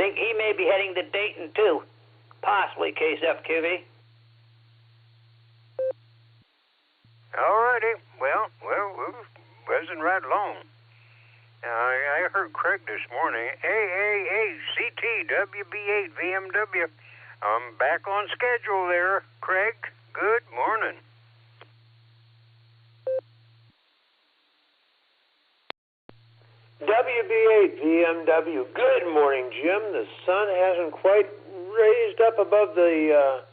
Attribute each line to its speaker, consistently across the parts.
Speaker 1: Think he may be heading to Dayton, too. Possibly, KSFQV.
Speaker 2: All righty. Well, we're buzzing right along. I heard Craig this morning. AAACT WB8 VMW. I'm back on schedule there, Craig. Good morning.
Speaker 3: WB8 VMW. Good morning, Jim. The sun hasn't quite raised up above the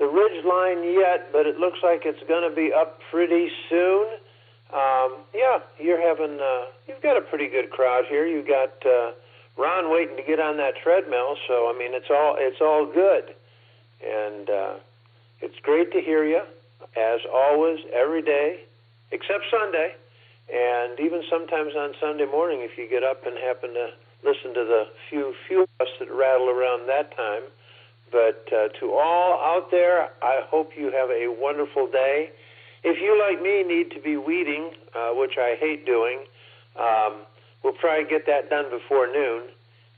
Speaker 3: ridge line yet, but it looks like it's going to be up pretty soon. Yeah, you've got a pretty good crowd here. You got Ron waiting to get on that treadmill, so I mean it's all good, and it's great to hear you as always every day, except Sunday. And even sometimes on Sunday morning, if you get up and happen to listen to the few of us that rattle around that time. But to all out there, I hope you have a wonderful day. If you, like me, need to be weeding, which I hate doing, we'll probably get that done before noon,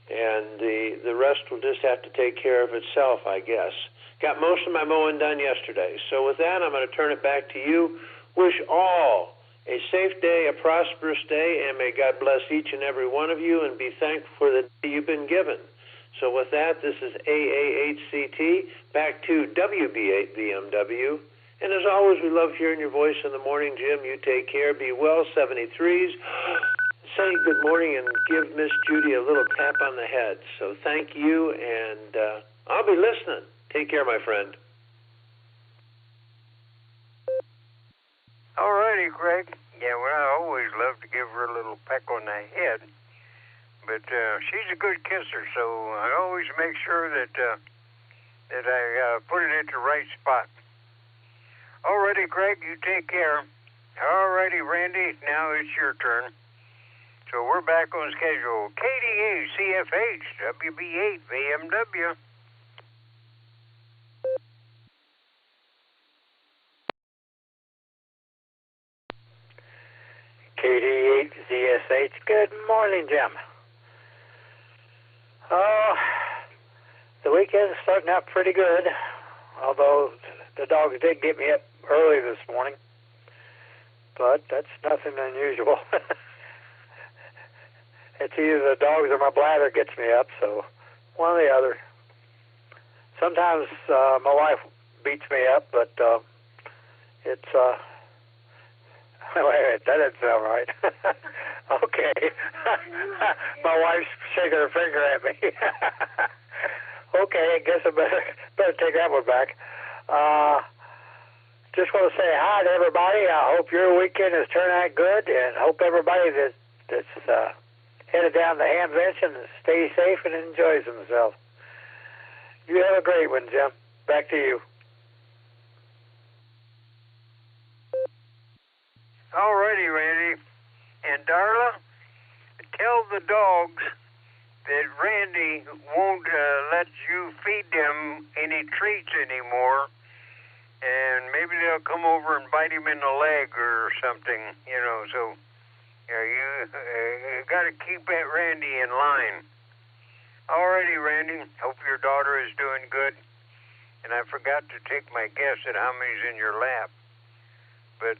Speaker 3: and the rest will just have to take care of itself, I guess. Got most of my mowing done yesterday. So with that, I'm going to turn it back to you. Wish all a safe day, a prosperous day, and may God bless each and every one of you, and be thankful for the day you've been given. So with that, this is AAHCT, back to WB8 BMW. And as always, we love hearing your voice in the morning. Jim, you take care. Be well, 73s. Say good morning and give Miss Judy a little tap on the head. So thank you, and I'll be listening. Take care, my friend.
Speaker 2: All righty, Craig. Yeah, well, I always love to give her a little peck on the head. But she's a good kisser, so I always make sure that I put it at the right spot. All righty, Craig, you take care. All righty, Randy, now it's your turn. So we're back on schedule. KDA CFH WB8 VMW.
Speaker 4: KD8 ZSH. Good morning, Jim. The weekend is starting out pretty good, although the dogs did get me up early this morning, but that's nothing unusual. It's either the dogs or my bladder gets me up, so one or the other. Sometimes my wife beats me up, but it's... Wait, that doesn't sound right. Okay. My wife's shaking her finger at me. Okay, I guess I better take that one back. Just want to say hi to everybody. I hope your weekend has turned out good, and hope everybody that's headed down to Hamvention stays safe and enjoys themselves. You have a great one, Jim. Back to you.
Speaker 2: All righty, Randy. And Darla, tell the dogs that Randy won't let you feed them any treats anymore, and maybe they'll come over and bite him in the leg or something, so you got to keep that Randy in line. All righty, Randy. Hope your daughter is doing good. And I forgot to take my guess at how many's in your lap. But,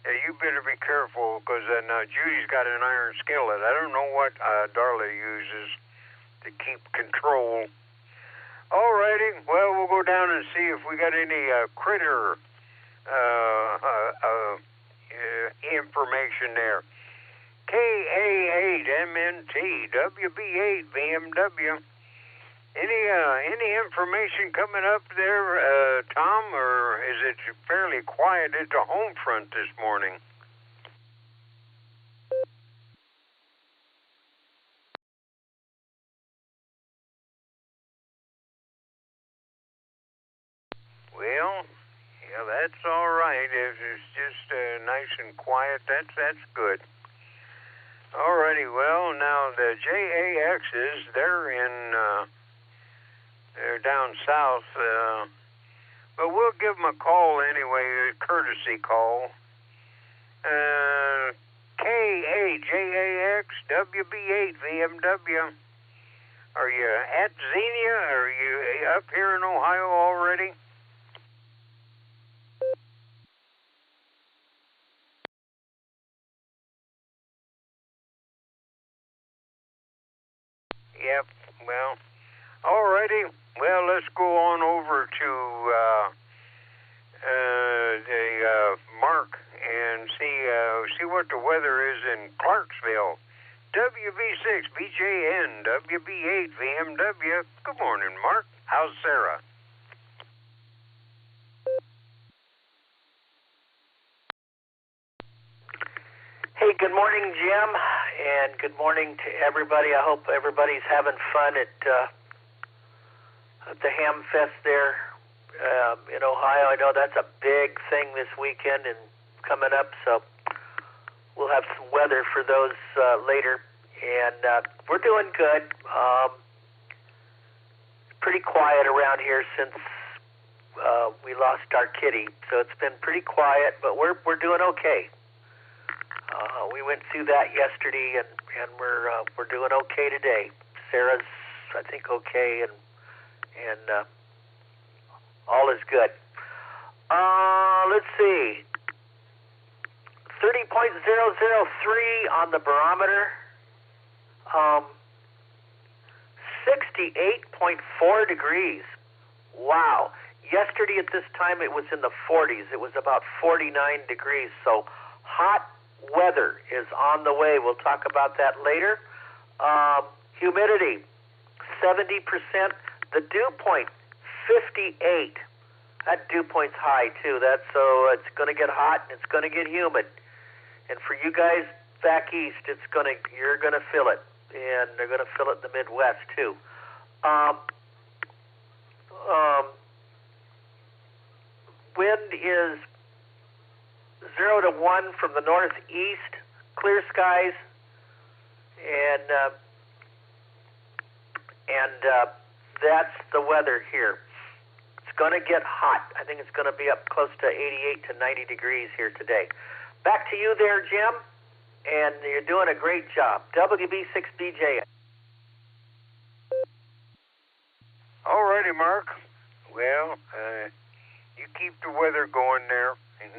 Speaker 2: you better be careful, because now Judy's got an iron skillet. I don't know what Darla uses to keep control. All righty. Well, we'll go down and see if we got any critter information there. KA8MNT WB8 BMW. Any information coming up there, Tom, or is it fairly quiet at the home front this morning? Well, yeah, that's all right. If it's just nice and quiet, that's good. Alrighty, well, now the JAXs, they're down south, but we'll give them a call anyway, a courtesy call. KAJAX WB8 VMW. Are you at Xenia? Are you up here in Ohio already? Yep, well, alrighty. Well, let's go on over to the Mark and see what the weather is in Clarksville. WB6 BJN WB8 VMW. Good morning, Mark. How's Sarah?
Speaker 5: Hey, good morning, Jim, and good morning to everybody. I hope everybody's having fun at the Ham Fest there in Ohio. I know that's a big thing this weekend and coming up, so we'll have some weather for those later. And we're doing good. Pretty quiet around here since we lost our kitty, so it's been pretty quiet, but we're doing okay. We went through that yesterday, and we're doing okay today. Sarah's, I think, okay, and all is good. Let's see. 30.003 on the barometer. 68.4 degrees. Wow. Yesterday at this time it was in the 40s. It was about 49 degrees. So hot weather is on the way. We'll talk about that later. Humidity, 70%. The dew point, 58. That dew point's high too. So it's going to get hot and it's going to get humid. And for you guys back east, you're going to feel it, and they're going to feel it in the Midwest too. Wind is 0 to 1 from the northeast, clear skies, and that's the weather here. It's going to get hot. I think it's going to be up close to 88 to 90 degrees here today. Back to you there, Jim, and you're doing a great job. WB6BJ.
Speaker 2: All righty, Mark. Well, you keep the weather going there, and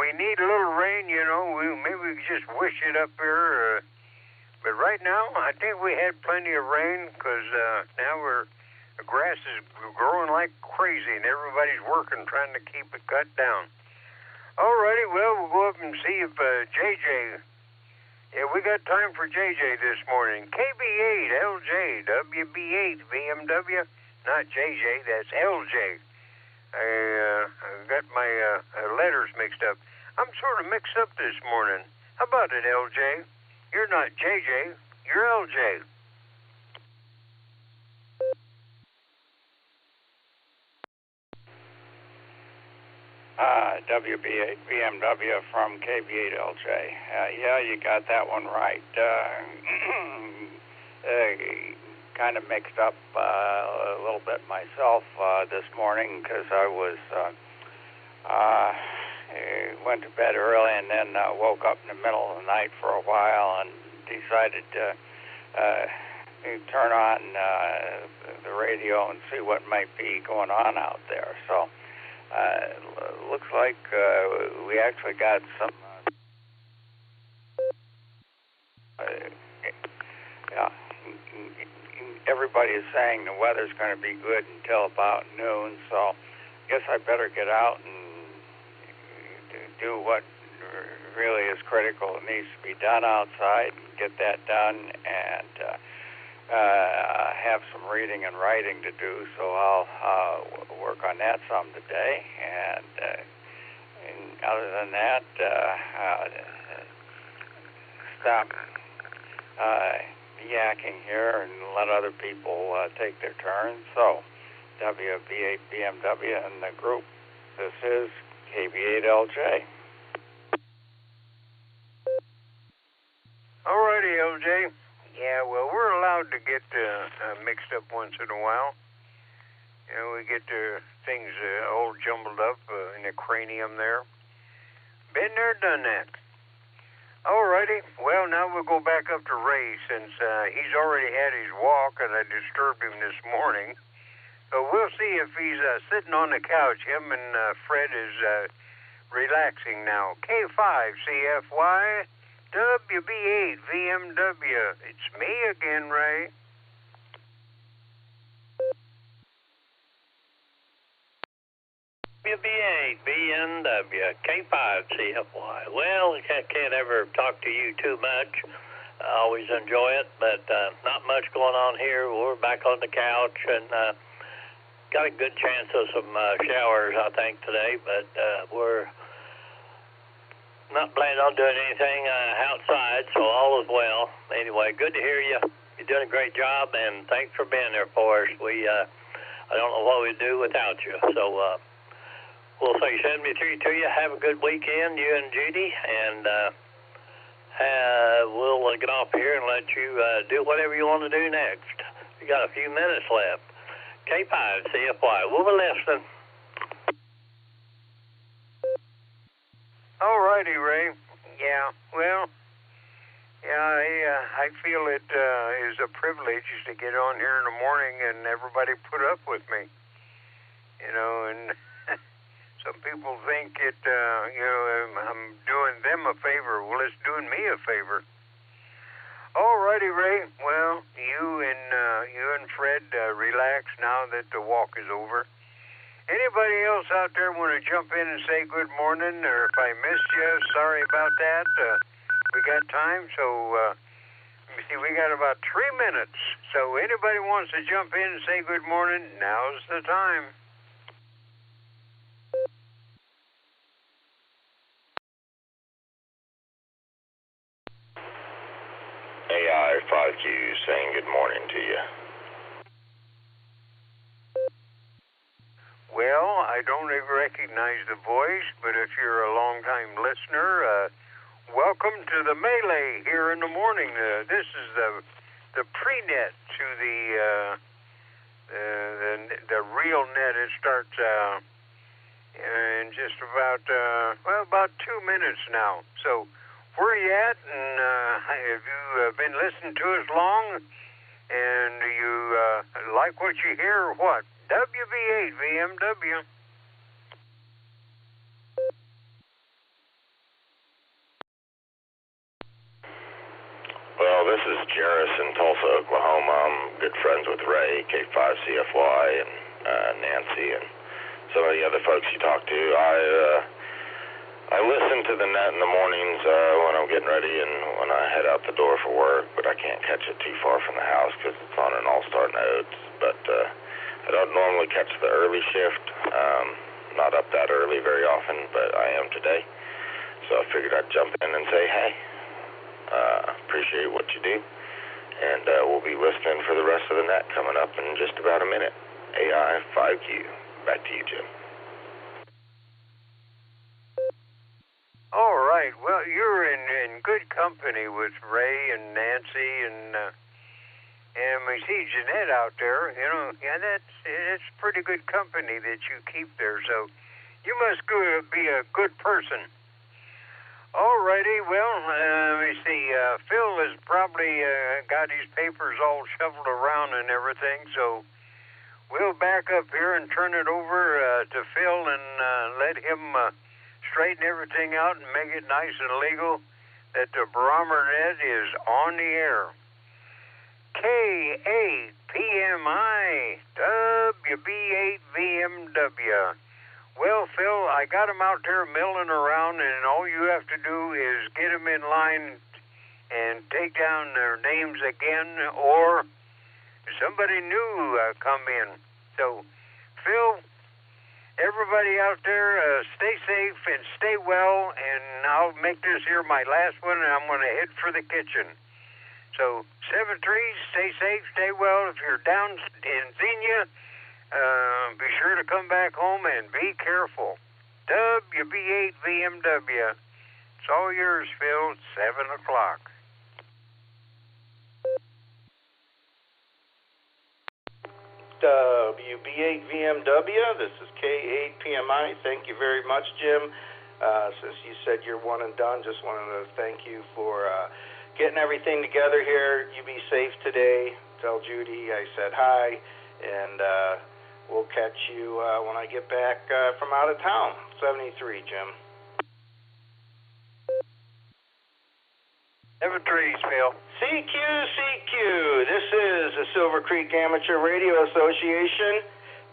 Speaker 2: we need a little rain, maybe we just wish it up here. But right now, I think we had plenty of rain because now the grass is growing like crazy, and everybody's working trying to keep it cut down. All righty, well, we'll go up and see if JJ... Yeah, we got time for JJ this morning. KB8, LJ, WB8, VMW. Not JJ, that's LJ. I got my letters mixed up. I'm sort of mixed up this morning. How about it, LJ? You're not JJ, you're LJ.
Speaker 6: WB8 BMW from KB8LJ. Yeah, you got that one right. Kind of mixed up a little bit myself this morning because I went to bed early and then woke up in the middle of the night for a while and decided to turn on the radio and see what might be going on out there. So looks like we actually got some everybody is saying the weather's going to be good until about noon, so I guess I better get out and do what really is critical. It needs to be done outside and get that done, and have some reading and writing to do, so I'll work on that some today. And other than that, stop yakking here and let other people take their turn. So, WB8 BMW and the group, this is KB8LJ.
Speaker 2: All righty, LJ. Yeah, well, we're allowed to get mixed up once in a while. We get things all jumbled up in the cranium there. Been there, done that. Alrighty, well, now we'll go back up to Ray since he's already had his walk and I disturbed him this morning. So we'll see if he's sitting on the couch. Him and Fred is relaxing now. K5 CFY WB8 VMW. It's me again, Ray.
Speaker 7: WB8 BMW K5 CFY. Well, I can't ever talk to you too much. I always enjoy it, but not much going on here. We're back on the couch and got a good chance of some showers, I think, today, but we're not planning on doing anything outside, so all is well. Anyway, good to hear you. You're doing a great job, and thanks for being there for us. I don't know what we'd do without you, so we'll say 73 to you. Have a good weekend, you and Judy, and we'll get off here and let you do whatever you want to do next. We got a few minutes left. K5 CFY, we'll be listening.
Speaker 2: All righty, Ray. Yeah, well, I feel it is a privilege to get on here in the morning and everybody put up with me. You know, and some people think I'm doing them a favor. Well, it's doing me a favor. All righty, Ray. Well, you and Fred relax now that the walk is over. Anybody else out there want to jump in and say good morning, or if I missed you, sorry about that. We got time, so let me see, we got about 3 minutes. So anybody wants to jump in and say good morning, now's the time.
Speaker 8: AI5Q saying good morning to you.
Speaker 2: Well, I don't recognize the voice, but if you're a long-time listener, welcome to the melee here in the morning. This is the pre-net to the real net. It starts in just about 2 minutes now. So where are you at? And have you been listening to us long? And do you like what you hear or what? WB8 VMW.
Speaker 8: Well, this is Jairus in Tulsa, Oklahoma. I'm good friends with Ray, K5CFY, and Nancy, and some of the other folks you talk to. I listen to the net in the mornings when I'm getting ready and when I head out the door for work, but I can't catch it too far from the house because it's on an Allstar Node. But I don't normally catch the early shift. Not up that early very often, but I am today. So I figured I'd jump in and say, hey, appreciate what you do. And we'll be listening for the rest of the net coming up in just about a minute. AI5Q. Back to you, Jim.
Speaker 2: All right. Well, you're in good company with Ray and Nancy and we see Jeanette out there. You know, yeah, it's pretty good company that you keep there. So you must be a good person. All righty. Well, let me see. Phil has probably got his papers all shoveled around and everything. So we'll back up here and turn it over to Phil and let him straighten everything out and make it nice and legal that the Barometer Net is on the air. K8 PMI WB8 VMW. Well, Phil, I got them out there milling around, and all you have to do is get them in line and take down their names again, or somebody new come in. So, Phil, everybody out there, stay safe and stay well, and I'll make this here my last one, and I'm going to head for the kitchen. So, 7-3, stay safe, stay well. If you're down in Xenia, be sure to come back home and be careful. WB8 VMW. It's all yours, Phil. It's 7 o'clock.
Speaker 9: WB8 VMW. This is K8 PMI. Thank you very much, Jim. Since you said you're one and done, just wanted to thank you for getting everything together here. You be safe today. Tell Judy I said hi, and we'll catch you when I get back from out of town. 73, Jim.
Speaker 2: 73, Phil.
Speaker 9: CQ. This is the Silvercreek Amateur Radio Association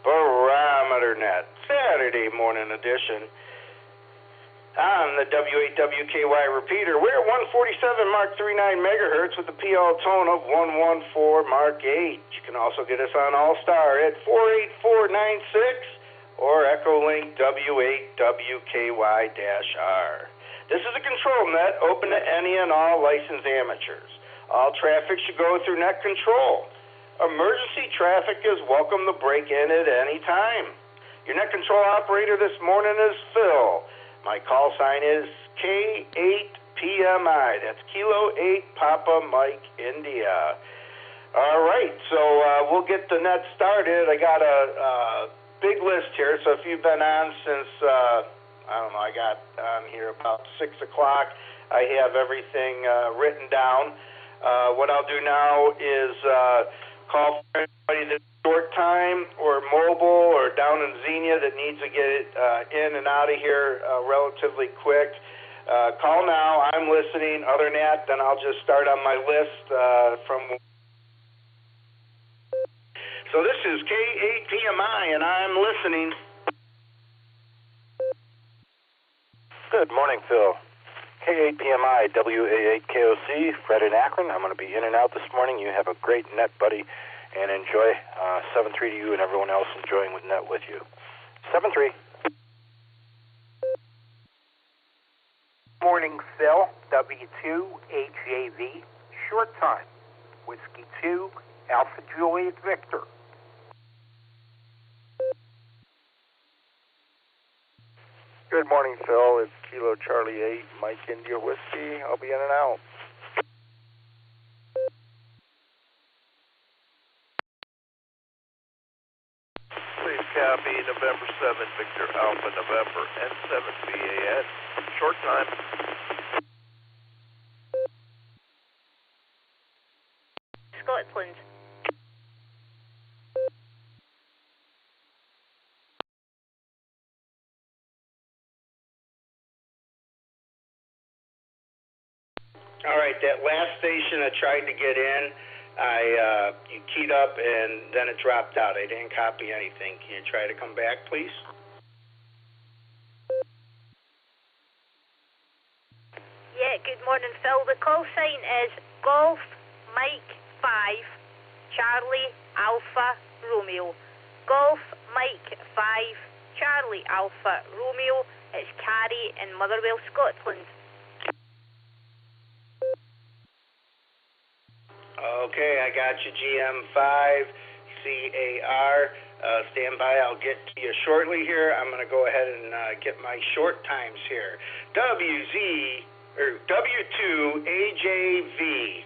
Speaker 9: Barometer Net Saturday morning edition. On the W8WKY repeater, we're at 147 Mark 39 megahertz with a PL tone of 114 Mark 8. You can also get us on Allstar at 48496 or EchoLink W8WKY-R. This is a control net open to any and all licensed amateurs. All traffic should go through net control. Emergency traffic is welcome to break in at any time. Your net control operator this morning is Phil. My call sign is K8PMI. That's Kilo 8 Papa Mike India. All right, so we'll get the net started. I got a big list here, so if you've been on since, I got on here about 6 o'clock, I have everything written down. What I'll do now is call for anybody that's short time or mobile or down in Xenia that needs to get it in and out of here relatively quick. Call now. I'm listening. Other than that, then I'll just start on my list from. So this is K8PMI, and I'm listening.
Speaker 10: Good morning, Phil. K8PMI, WA8KOC, Fred in Akron. I'm going to be in and out this morning. You have a great net, buddy, and enjoy 7-3 to you and everyone else enjoying with net with you. 7-3.
Speaker 11: Morning, Phil. W2AJV, short time. Whiskey 2, Alpha Juliet Victor.
Speaker 12: Good morning, Phil. It's Kilo Charlie 8, Mike India Whiskey. I'll be in and out.
Speaker 13: Please copy November 7, Victor Alpha November N7 VAN. Short time.
Speaker 14: Scotland.
Speaker 9: All right, that last station I tried to get in, you keyed up and then it dropped out. I didn't copy anything. Can you try to come back, please?
Speaker 14: Yeah, good morning, Phil. The call sign is Golf Mike 5 Charlie Alpha Romeo. Golf Mike 5 Charlie Alpha Romeo. It's Carrie in Motherwell, Scotland.
Speaker 9: Okay, I got you, GM5CAR. Stand by. I'll get to you shortly here. I'm going to go ahead and get my short times here. W2AJV.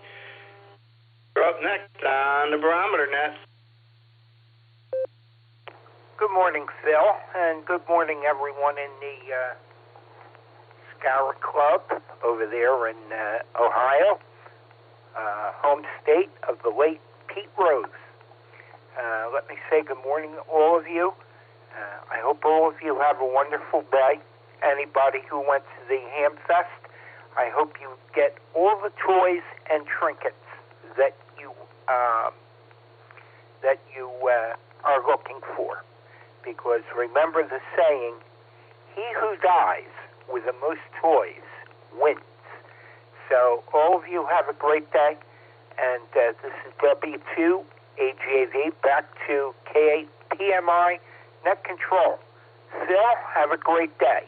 Speaker 9: You're up next on the Barometer Net.
Speaker 11: Good morning, Phil, and good morning, everyone in the Scour Club over there in Ohio. Home state of the late Pete Rose. Let me say good morning to all of you. I hope all of you have a wonderful day. Anybody who went to the Ham Fest, I hope you get all the toys and trinkets that you are looking for. Because remember the saying, he who dies with the most toys wins. So all of you have a great day, and this is W2AJV back to K8PMI Net Control. Phil, have a great day.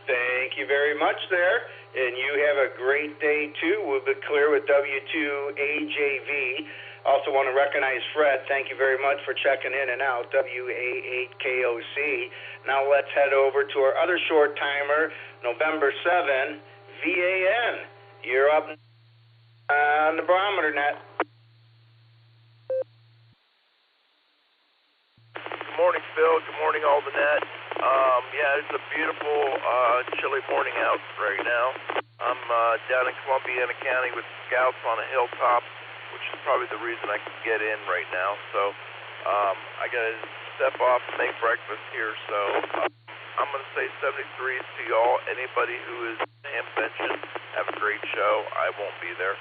Speaker 9: Thank you very much there, and you have a great day too. We'll be clear with W2AJV. Also want to recognize Fred. Thank you very much for checking in and out, WA8KOC. Now let's head over to our other short timer, November 7, VAN. You're up on the Barometer Net.
Speaker 13: Good morning, Phil. Good morning, all the net. Yeah, it's a beautiful, chilly morning out right now. I'm down in Columbiana County with scouts on a hilltop, which is probably the reason I can get in right now. So I got to step off and make breakfast here. So I'm going to say 73s to y'all. Anybody who is mentioned, have a great show. I won't be there.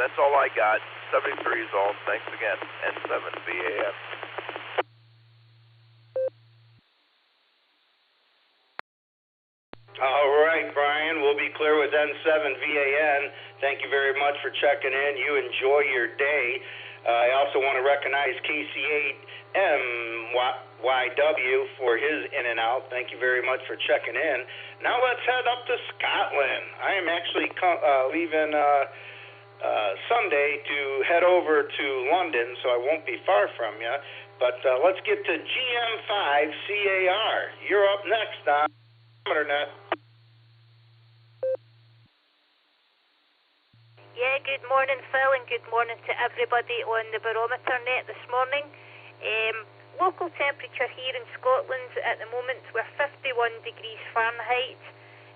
Speaker 13: That's all I got. 73s all. Thanks again. N7 VAN.
Speaker 9: All right, Brian. We'll be clear with N7 VAN. Thank you very much for checking in. You enjoy your day. I also want to recognize KC8MYW for his in and out. Thank you very much for checking in. Now let's head up to Scotland. I am actually leaving Sunday to head over to London, so I won't be far from you. But let's get to GM5CAR. You're up next on Barometer Net.
Speaker 14: Yeah, good morning, Phil, and good morning to everybody on the Barometer Net this morning. Local temperature here in Scotland at the moment, we're 51 degrees Fahrenheit.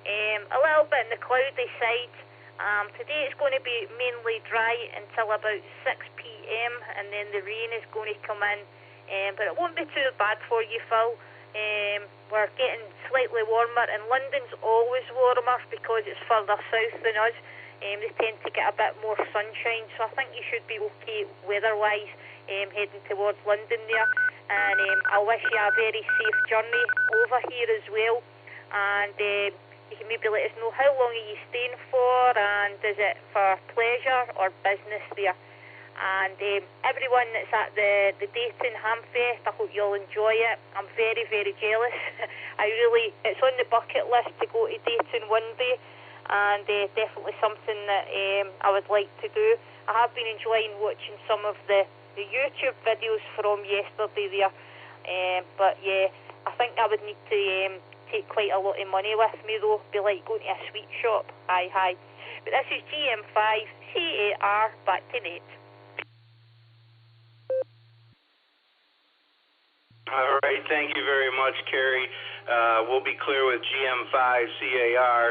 Speaker 14: A little bit on the cloudy side. Today it's going to be mainly dry until about 6 p.m. and then the rain is going to come in. But it won't be too bad for you, Phil. We're getting slightly warmer, and London's always warmer because it's further south than us. They tend to get a bit more sunshine, so I think you should be okay weather-wise heading towards London there. And I wish you a very safe journey over here as well. And you can maybe let us know how long are you staying for, and is it for pleasure or business there. And everyone that's at the Dayton Hamfest, I hope you'll enjoy it. I'm very, very jealous. It's on the bucket list to go to Dayton one day, and definitely something that I would like to do. I have been enjoying watching some of the YouTube videos from yesterday there, but yeah, I think I would need to take quite a lot of money with me though. Be like going to a sweet shop. Hi. But this is GM5CAR, back to net.
Speaker 9: All right, thank you very much, Carrie. We'll be clear with GM5CAR.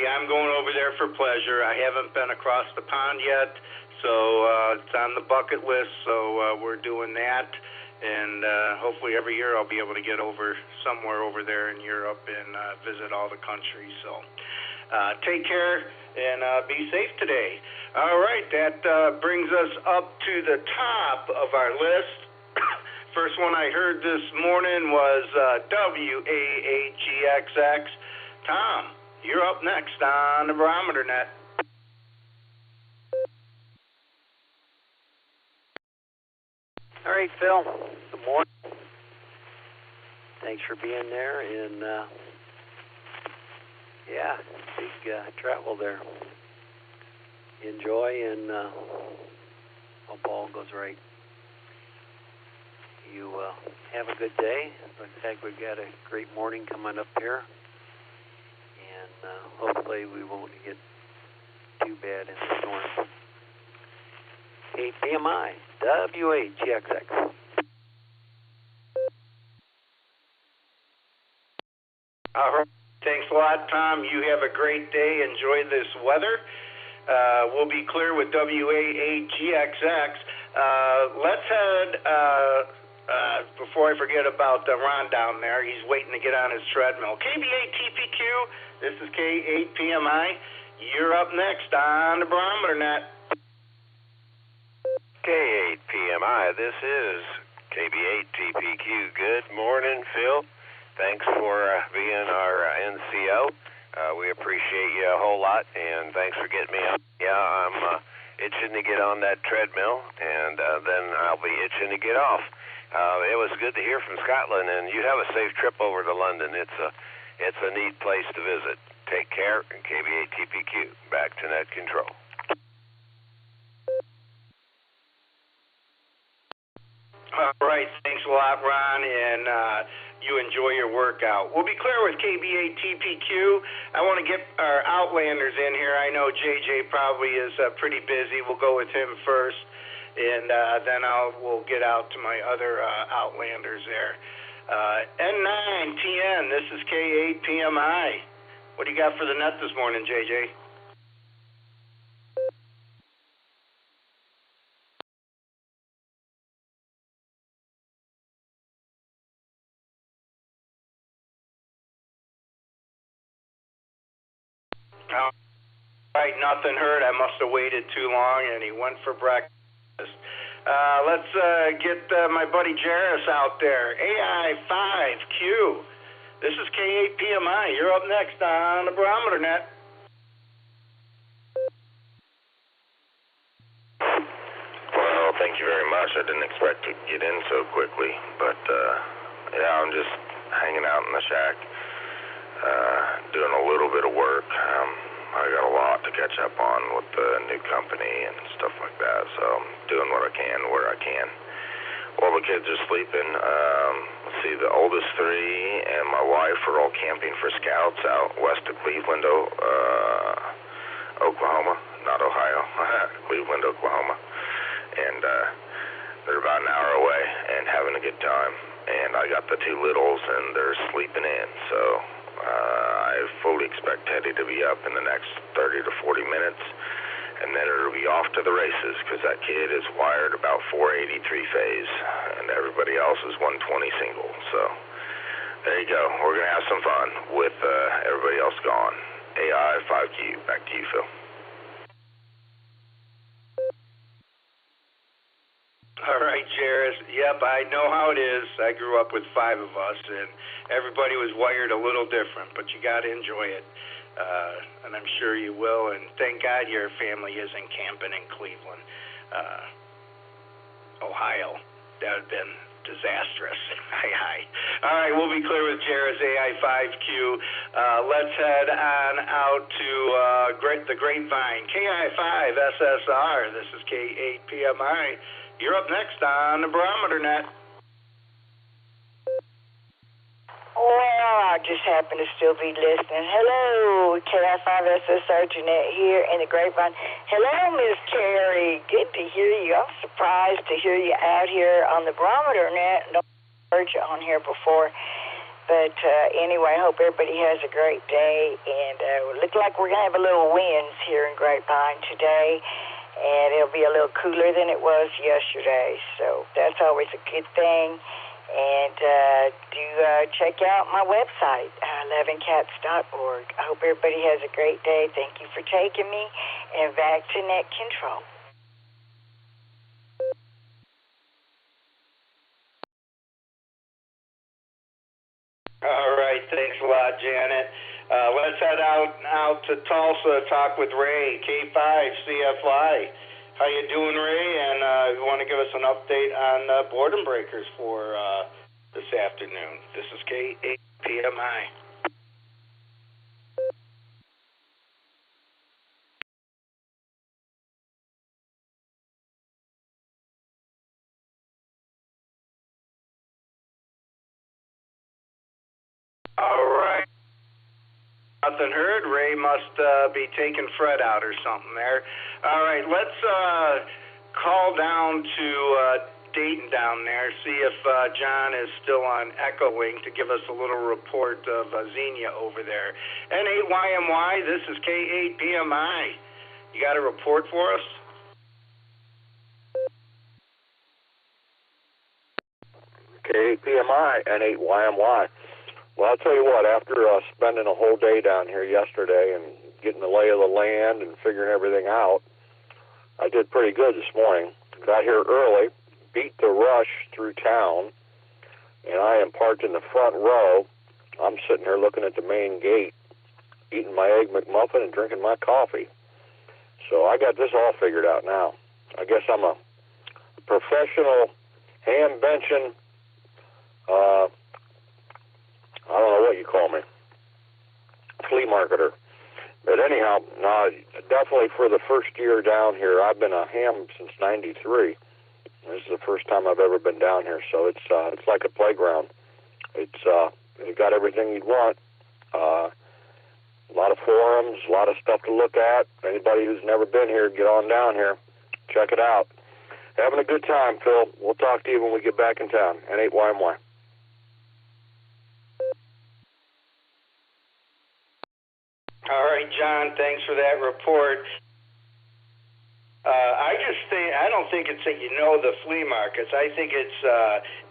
Speaker 9: Yeah, I'm going over there for pleasure. I haven't been across the pond yet, so it's on the bucket list, so we're doing that. And hopefully every year I'll be able to get over somewhere over there in Europe and visit all the countries. So take care and be safe today. All right, that brings us up to the top of our list. First one I heard this morning was WA8GXX. Tom, you're up next on the Barometer Net.
Speaker 15: All right, Phil. Good morning. Thanks for being there. And, yeah, big travel there. Enjoy, and hope all goes right. You have a good day. Looks like we've got a great morning coming up here. And hopefully we won't get too bad in the storm. PMI, WA8GXX.
Speaker 9: All right. Thanks a lot, Tom. You have a great day. Enjoy this weather. We'll be clear with WA8GXX. Let's head, before I forget about Ron down there, he's waiting to get on his treadmill. KB8TPQ, this is K8PMI. You're up next on the Barometer Net.
Speaker 16: K8PMI, this is KB8TPQ. Good morning, Phil. Thanks for being our NCO. We appreciate you a whole lot, and thanks for getting me up. Yeah, I'm itching to get on that treadmill, and then I'll be itching to get off. It was good to hear from Scotland, and you have a safe trip over to London. It's a neat place to visit. Take care, and KB8TPQ, back to net control.
Speaker 9: All right, thanks a lot, Ron, and you enjoy your workout. We'll be clear with KB8TPQ. I want to get our Outlanders in here. I know JJ probably is pretty busy. We'll go with him first. and then we'll get out to my other Outlanders there. N9TN, this is K8PMI. What do you got for the net this morning, JJ? All right, nothing heard. I must have waited too long, and he went for breakfast. Let's get my buddy Jairus out there. AI5Q. This is K8PMI. You're up next on the Barometer Net.
Speaker 8: Well, thank you very much. I didn't expect to get in so quickly, but yeah, I'm just hanging out in the shack, doing a little bit of work. I got a lot to catch up on with the new company and stuff like that, so I'm doing what I can where I can. While the kids are sleeping, let's see, the oldest three and my wife are all camping for scouts out west of Cleveland, Oklahoma, not Ohio, Cleveland, Oklahoma, and they're about an hour away and having a good time. And I got the two littles and they're sleeping in, so I fully expect Teddy to be up in the next 30 to 40 minutes, and then it'll be off to the races, because that kid is wired about 483 phase, and everybody else is 120 single. So there you go. We're going to have some fun with everybody else gone. AI5Q, back to you, Phil.
Speaker 9: All right, Jairus. Yep, I know how it is. I grew up with 5 of us, and everybody was wired a little different, but you got to enjoy it, and I'm sure you will. And thank God your family isn't camping in Cleveland, Ohio. That would have been disastrous. Hi. All right, we'll be clear with Jairus, AI5Q. Let's head on out to the Grapevine, KI5SSR. This is K8PMI. You're up next on the Barometer Net.
Speaker 17: Well, I just happen to still be listening. Hello, KI5SSR Jeanette here in the Grapevine. Hello, Miss Carrie. Good to hear you. I'm surprised to hear you out here on the Barometer Net. Don't heard you on here before. But anyway, I hope everybody has a great day. And it looks like we're going to have a little winds here in Grapevine today. And it'll be a little cooler than it was yesterday. So that's always a good thing. And do check out my website, 11cats.org. I hope everybody has a great day. Thank you for taking me. And back to net control.
Speaker 9: All right, thanks a lot, Janet. Let's head out to Tulsa, talk with Ray, K5CFY. How you doing, Ray? And you want to give us an update on boredom breakers for this afternoon. This is K8PMI. All right. Nothing heard. Ray must be taking Fred out or something there. All right, let's call down to Dayton down there, see if John is still on EchoLink to give us a little report of Xenia over there. N8YMY, this is K8PMI. You got a report for us?
Speaker 18: K8PMI, N8YMY. Well, I'll tell you what, after spending a whole day down here yesterday and getting the lay of the land and figuring everything out, I did pretty good this morning. Got here early, beat the rush through town, and I am parked in the front row. I'm sitting here looking at the main gate, eating my Egg McMuffin and drinking my coffee. So I got this all figured out now. I guess I'm a professional ham-benching, I don't know what you call me, flea marketer. But anyhow, no, definitely for the first year down here, I've been a ham since '93. This is the first time I've ever been down here, so it's like a playground. It got everything you'd want. A lot of forums, a lot of stuff to look at. Anybody who's never been here, get on down here, check it out. Having a good time, Phil. We'll talk to you when we get back in town. N8YMY.
Speaker 9: All right, John, thanks for that report. I don't think it's that you know the flea markets. I think it's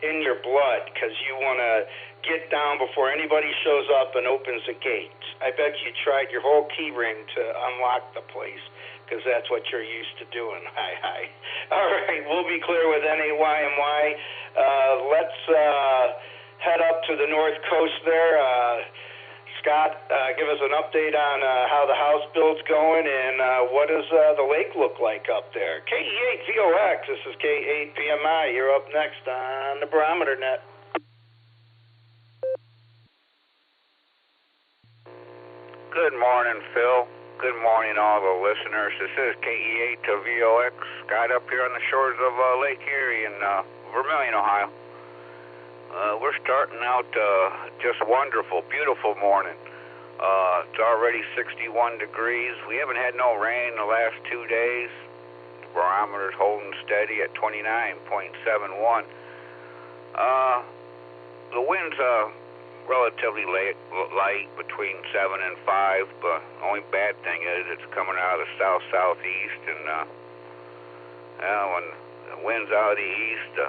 Speaker 9: in your blood because you want to get down before anybody shows up and opens the gates. I bet you tried your whole key ring to unlock the place because that's what you're used to doing. Hi. All right, we'll be clear with N8YMY. Let's head up to the north coast there. Scott, give us an update on how the house build's going and what does the lake look like up there? KE8VOX, this is K8PMI. You're up next on the Barometer Net.
Speaker 19: Good morning, Phil. Good morning, all the listeners. This is KE8VOX, Scott up here on the shores of Lake Erie in Vermilion, Ohio. We're starting out just wonderful, beautiful morning. It's already 61 degrees. We haven't had no rain the last 2 days. The barometer's holding steady at 29.71. The wind's relatively light, between 7 and 5, but the only bad thing is it's coming out of the south-southeast, and when the wind's out of the east,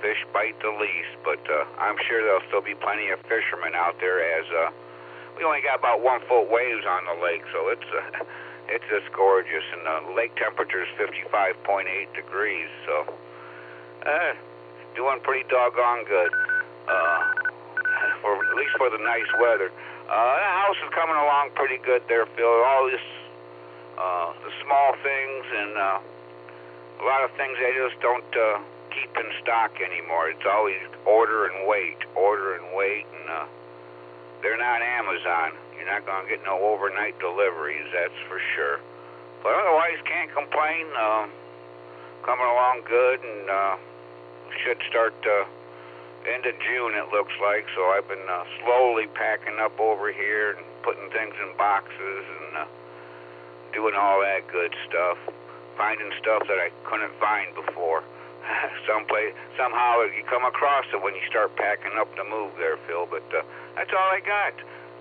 Speaker 19: fish bite the least, but I'm sure there'll still be plenty of fishermen out there as we only got about 1 foot waves on the lake, so it's just gorgeous, and the lake temperature is 55.8 degrees, so doing pretty doggone good, at least for the nice weather. The house is coming along pretty good there, Phil. All this, the small things and a lot of things they just don't keep in stock anymore. It's always order and wait, and they're not Amazon. You're not going to get no overnight deliveries, that's for sure. But otherwise, can't complain. Coming along good, and should start end of June, it looks like. So I've been slowly packing up over here and putting things in boxes and doing all that good stuff. Finding stuff that I couldn't find before. Somehow you come across it when you start packing up the move there, Phil. But that's all I got.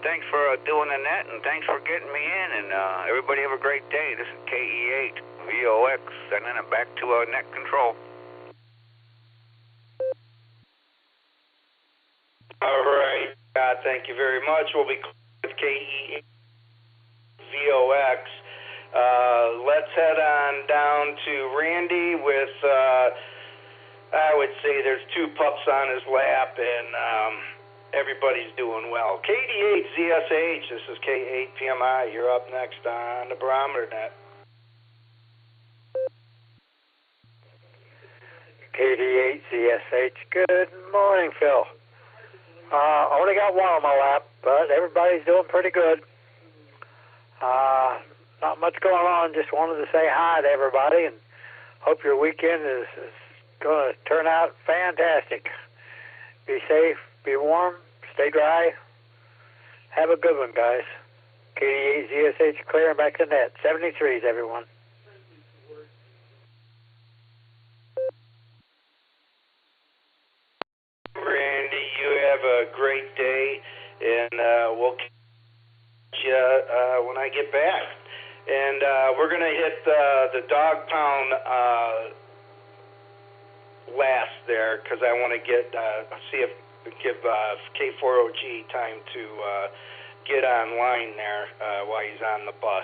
Speaker 19: Thanks for doing the net, and thanks for getting me in. And everybody have a great day. This is KE8VOX, sending it back to net control.
Speaker 9: All right. Thank you very much. We'll be with KE8VOX. Let's head on down to Randy with, I would say there's 2 pups on his lap, and everybody's doing well. KD8ZSH, this is K8PMI. You're up next on the Barometer Net.
Speaker 4: KD8ZSH, good morning, Phil. Only got one on my lap, but everybody's doing pretty good. Not much going on. Just wanted to say hi to everybody and hope your weekend is going to turn out fantastic. Be safe, be warm, stay dry. Have a good one, guys. KD8ZSH clearing back to net. 73s, everyone.
Speaker 9: Randy, you have a great day, and we'll catch you when I get back. And we're going to hit the dog pound last there because I want to see if give K4OG time to get online there while he's on the bus.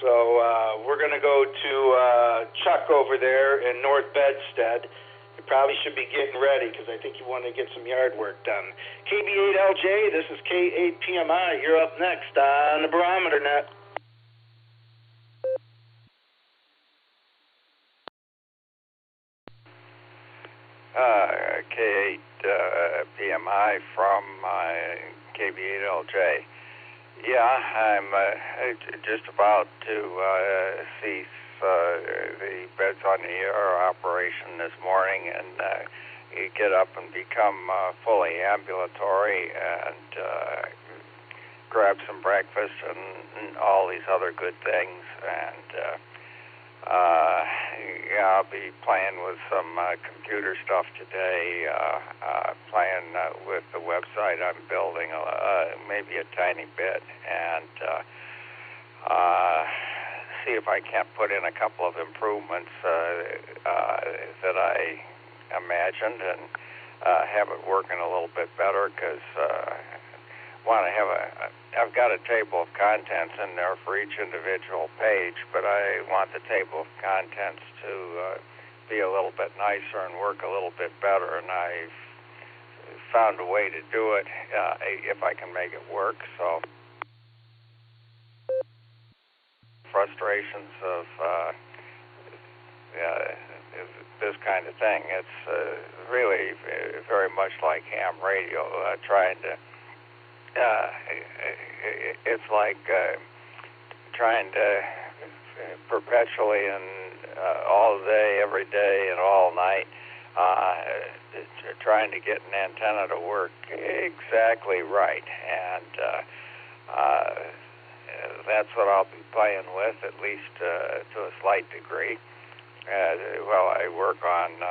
Speaker 9: So we're going to go to Chuck over there in North Bedstead. You probably should be getting ready because I think you want to get some yard work done. KB8LJ, this is K8PMI. You're up next on the Barometer Net.
Speaker 6: K8PMI from KB8LJ. Yeah, I'm just about to cease the Beds on the Air operation this morning and get up and become fully ambulatory and grab some breakfast and all these other good things. And yeah, I'll be playing with some computer stuff today, playing with the website I'm building, maybe a tiny bit, and see if I can't put in a couple of improvements that I imagined and have it working a little bit better, because I've got a table of contents in there for each individual page, but I want the table of contents to be a little bit nicer and work a little bit better, and I've found a way to do it if I can make it work. So frustrations of this kind of thing. It's really very much like ham radio, trying to it's like trying to perpetually and all day, every day, and all night, trying to get an antenna to work exactly right, and that's what I'll be playing with, at least to a slight degree, while I work on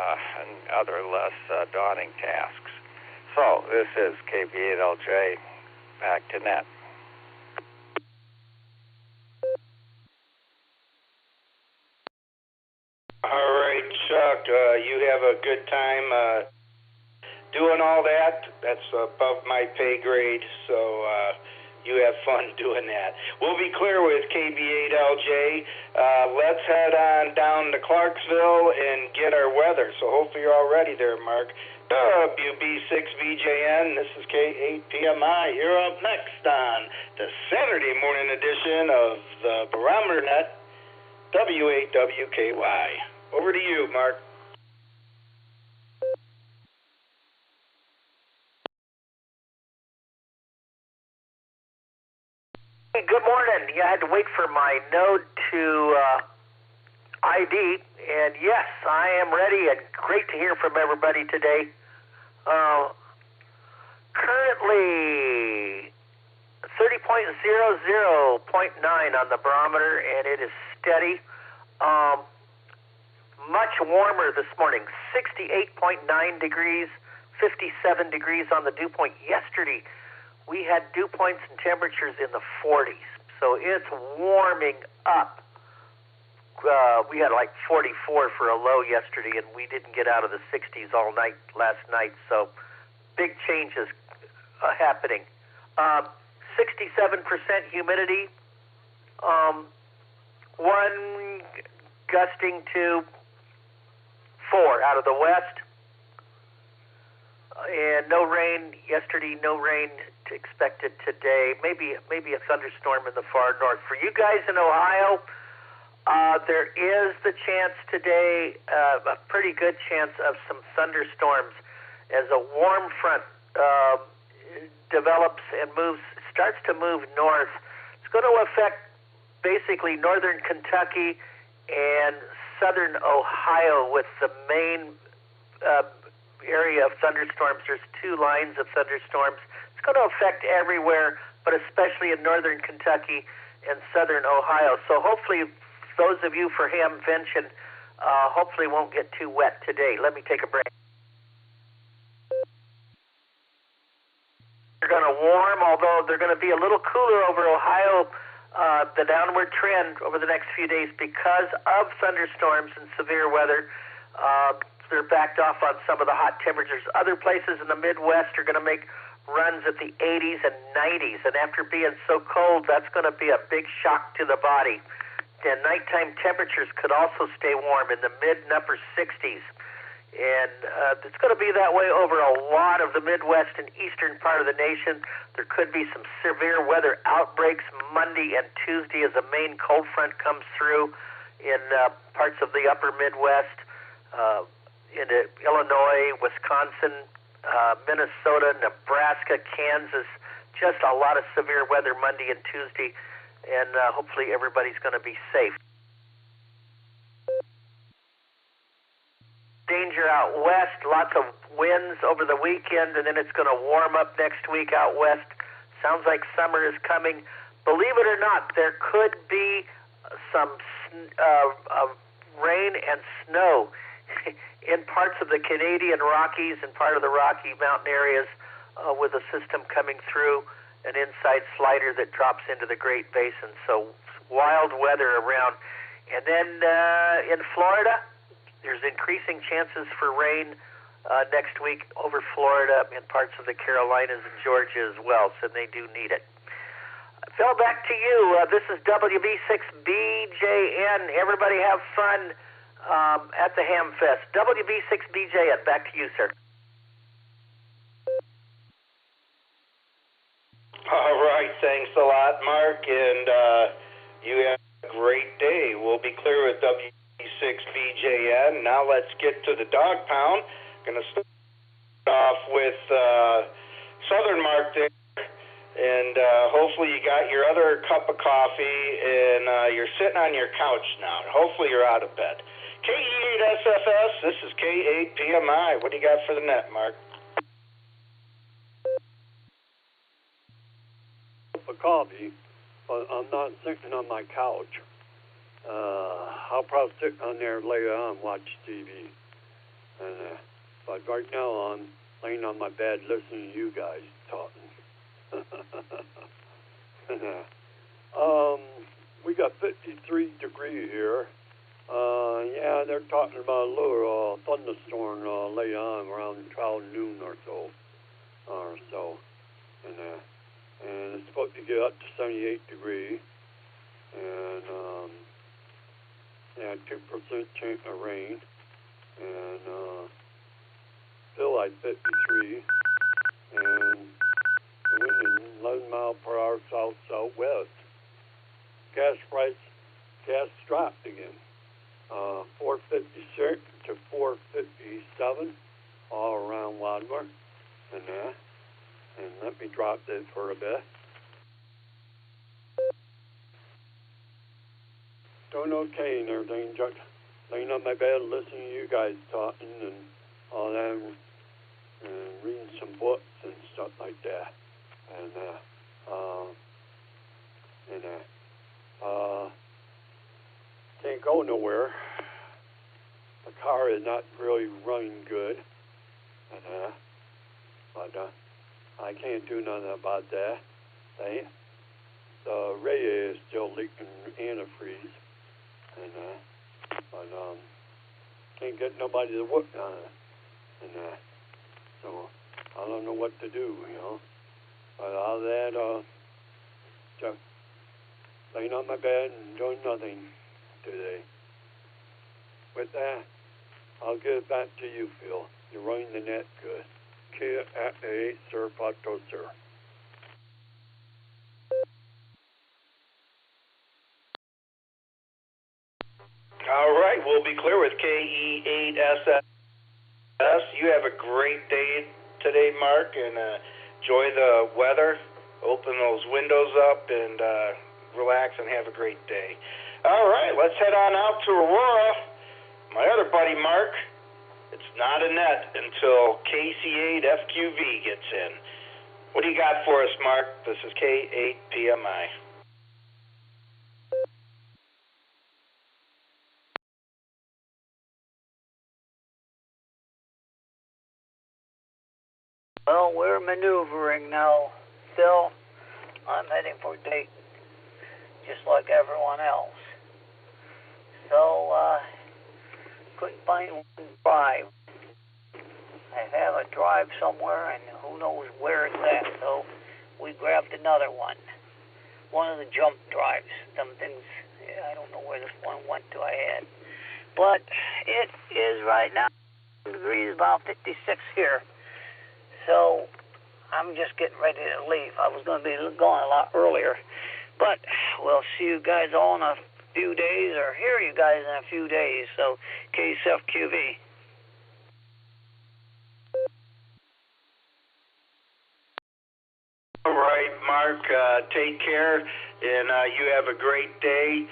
Speaker 6: other less daunting tasks. So this is KB8LJ. Back to net.
Speaker 9: All right, Chuck, you have a good time doing all that. That's above my pay grade, so you have fun doing that. We'll be clear with KB8LJ. Let's head on down to Clarksville and get our weather. So hopefully you're all ready there, Mark. WB6VJN, this is K8PMI. You're up next on the Saturday morning edition of the Barometer Net, W8WKY. Over to you, Mark.
Speaker 5: Hey, good morning. Yeah, I had to wait for my node to ID, and yes, I am ready, and great to hear from everybody today. Currently 30.00.9 on the barometer, and it is steady. Much warmer this morning, 68.9 degrees, 57 degrees on the dew point. Yesterday, we had dew points and temperatures in the 40s, so it's warming up. We had like 44 for a low yesterday, and we didn't get out of the 60s all night last night, so big changes happening. 67% humidity, one gusting to 4 out of the west, and no rain yesterday, no rain expected today, maybe a thunderstorm in the far north. For you guys in Ohio, there is the chance today, a pretty good chance of some thunderstorms as a warm front develops and starts to move north. It's going to affect basically northern Kentucky and southern Ohio with the main area of thunderstorms. There's 2 lines of thunderstorms. It's going to affect everywhere, but especially in northern Kentucky and southern Ohio. So hopefully those of you for Hamvention hopefully won't get too wet today. Let me take a break. They're going to warm, although they're going to be a little cooler over Ohio, the downward trend over the next few days because of thunderstorms and severe weather. They're backed off on some of the hot temperatures. Other places in the Midwest are going to make runs at the 80s and 90s, and after being so cold, that's going to be a big shock to the body. And nighttime temperatures could also stay warm in the mid and upper 60s. And it's going to be that way over a lot of the Midwest and eastern part of the nation. There could be some severe weather outbreaks Monday and Tuesday as a main cold front comes through in parts of the upper Midwest, into Illinois, Wisconsin, Minnesota, Nebraska, Kansas. Just a lot of severe weather Monday and Tuesday. And hopefully everybody's going to be safe. Danger out west, lots of winds over the weekend, and then it's going to warm up next week out west. Sounds like summer is coming. Believe it or not, there could be some rain rain and snow in parts of the Canadian Rockies and part of the Rocky Mountain areas with a system coming through, an inside slider that drops into the Great Basin. So wild weather around. And then in Florida, there's increasing chances for rain next week over Florida and parts of the Carolinas and Georgia as well, so they do need it. Phil, back to you. This is WB6BJN. Everybody have fun at the Ham Fest. WB6BJN, back to you, sir.
Speaker 9: All right, thanks a lot, Mark, and you have a great day. We'll be clear with WB6BJN. Now let's get to the dog pound. Going to start off with Southern Mark there, and hopefully you got your other cup of coffee and you're sitting on your couch now. Hopefully you're out of bed. KE8SFS, this is K8PMI. What do you got for the net, Mark?
Speaker 20: Of coffee, but I'm not sitting on my couch. I'll probably sit on there later on and watch TV. And, but right now I'm laying on my bed listening to you guys talking. We got 53 degrees here. Yeah, they're talking about a little thunderstorm later on around 12 noon or so. And it's supposed to get up to 78 degrees. And, 2% chance of rain. And still like 53. And the wind is 11 miles per hour south-southwest. Gas dropped again. 456 to 457 all around Wadmer. And let me drop this for a bit. Doing okay and everything. Just laying on my bed listening to you guys talking and all that, and reading some books and stuff like that. And can't go nowhere. The car is not really running good. But I can't do nothing about that. The radiator is still leaking antifreeze. But can't get nobody to work on it. So I don't know what to do, you know. But all that, just laying on my bed and doing nothing today. With that, I'll give it back to you, Phil. You're running the net good. K8, sir, Pato, sir.
Speaker 9: All right, we'll be clear with KE8SS. You have a great day today, Mark, and enjoy the weather. Open those windows up and relax and have a great day. All right, let's head on out to Aurora. My other buddy, Mark. It's not a net until KC8FQV gets in. What do you got for us, Mark? This is K8PMI.
Speaker 11: Well, we're maneuvering now, Phil. I'm heading for Dayton, just like everyone else. So, couldn't find one drive. I have a drive somewhere, and who knows where it's at, so we grabbed another one. One of the jump drives. Some things, I don't know where this one went to, I had. But it is right now, degrees, about 56 here. So I'm just getting ready to leave. I was going to be going a lot earlier. But we'll see you guys all in a few days, or hear you guys in a few days. So KSFQV.
Speaker 9: All right, Mark, take care, and you have a great day.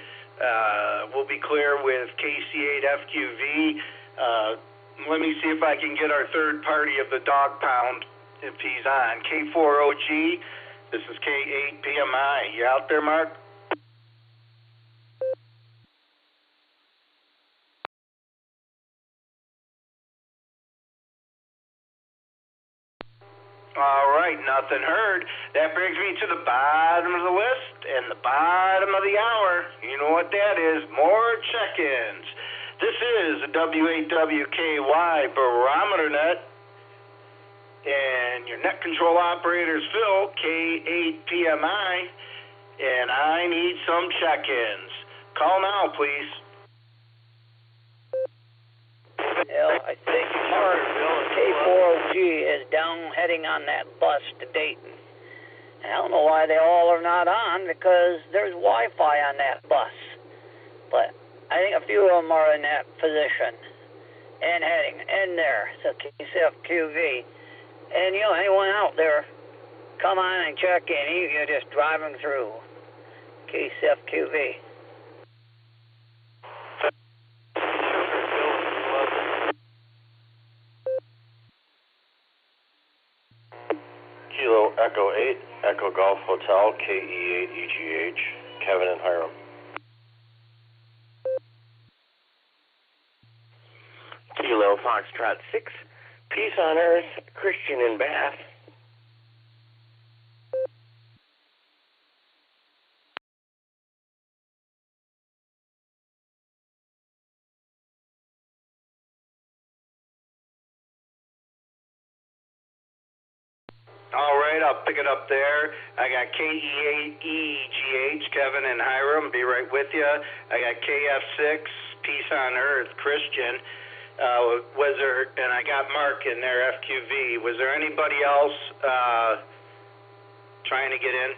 Speaker 9: We'll be clear with KC8FQV. Let me see if I can get our third party of the dog pound, if he's on. K4OG, this is K8PMI. You out there, Mark? right, nothing heard. That brings me to the bottom of the list and the bottom of the hour. You know what that is, more check-ins. This is the WAWKY Barometer Net, and your net control operator is Phil, K8PMI, and I need some check-ins. Call now, please.
Speaker 1: Well, I think K4OG is down heading on that bus to Dayton. I don't know why they all are not on, because there's Wi-Fi on that bus. But I think a few of them are in that position and heading in there, so KCFQV. And, you know, anyone out there, come on and check in. You're just driving through KCFQV.
Speaker 8: Kilo Echo 8, Echo Golf Hotel, KE8EGH, Kevin and Hiram.
Speaker 21: Kilo Foxtrot 6, Peace on Earth, Christian in Bath.
Speaker 9: All right, I'll pick it up there. I got KE8EGH, Kevin and Hiram, be right with you. I got KF6, Peace on Earth, Christian. And I got Mark in there, FQV. Was there anybody else trying to get in?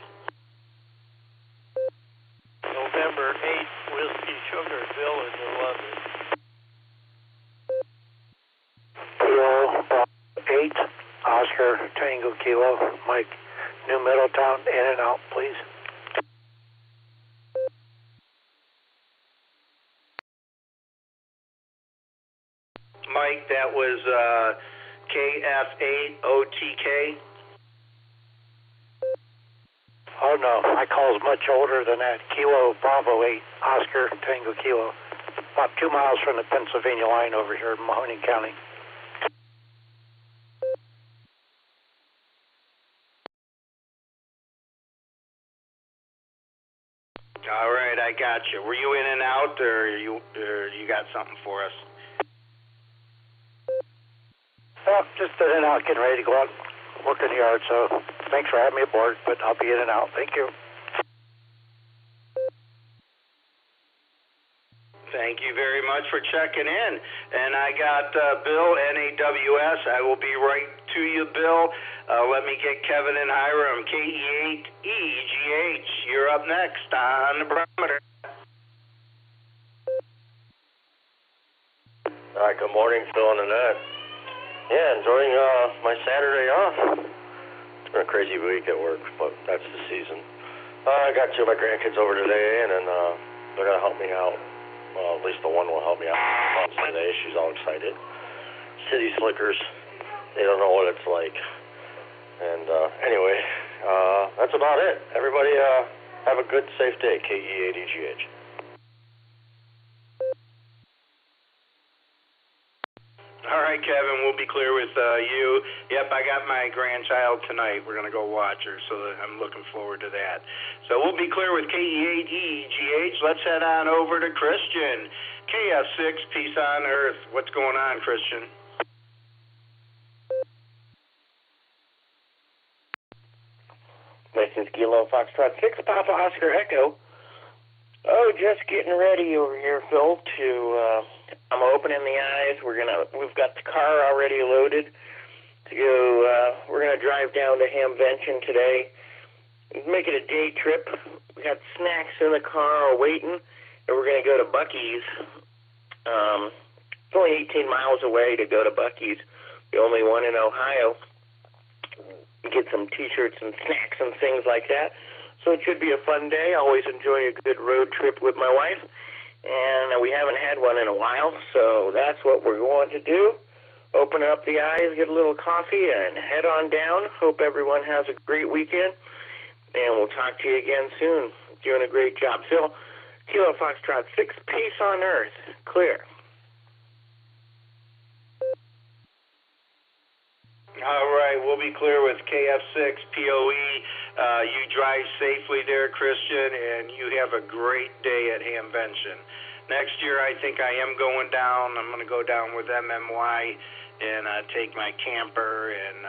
Speaker 7: November 8th, Whiskey Sugar, Bill is 11.
Speaker 4: Kilo 8, Oscar Tango Kilo, Mike, New Middletown, in and out, please.
Speaker 9: Mike, that was KF8OTK.
Speaker 4: Oh no, my call's much older than that. Kilo Bravo 8, Oscar Tango Kilo. About 2 miles from the Pennsylvania line over here in Mahoning County.
Speaker 9: All right, I got you. Were you in and out, or you got something for us?
Speaker 4: Well, just in and out, getting ready to go out, work in the yard, so thanks for having me aboard, but I'll be in and out. Thank you.
Speaker 9: Thank you very much for checking in. And I got Bill, NAWS. I will be right to you, Bill. Let me get Kevin and Hiram, KE8EGH. You're up next on the Barometer.
Speaker 8: All right, good morning, Phil and Annette. Yeah, enjoying my Saturday off. It's been a crazy week at work, but that's the season. I got 2 of my grandkids over today, and then they're going to help me out. Well, at least the one will help me out on Sunday. She's all excited. City slickers, they don't know what it's like. And anyway, that's about it. Everybody have a good, safe day. KE8EGH.
Speaker 9: All right, Kevin, we'll be clear with you. Yep, I got my grandchild tonight. We're going to go watch her, so I'm looking forward to that. So we'll be clear with KE8EGH. Let's head on over to Christian. KF6, Peace on Earth. What's going on, Christian?
Speaker 21: This is Kilo Foxtrot 6, Papa Oscar Echo. Oh, just getting ready over here, Phil, to... I'm opening the eyes. We've got the car already loaded to go. We're gonna drive down to Hamvention today. Make it a day trip. We got snacks in the car waiting, and we're gonna go to Buc-ee's. It's only 18 miles away to go to Buc-ee's, the only one in Ohio. Get some T-shirts and snacks and things like that. So it should be a fun day. I always enjoy a good road trip with my wife. And we haven't had one in a while, so that's what we're going to do. Open up the eyes, get a little coffee, and head on down. Hope everyone has a great weekend, and we'll talk to you again soon. Doing a great job. Phil, Kilo Foxtrot 6, Peace on Earth. Clear.
Speaker 9: All right, we'll be clear with KF6 POE. You drive safely there, Christian, and you have a great day at Hamvention. Next year, I think I am going down. I'm going to go down with MMY and take my camper, and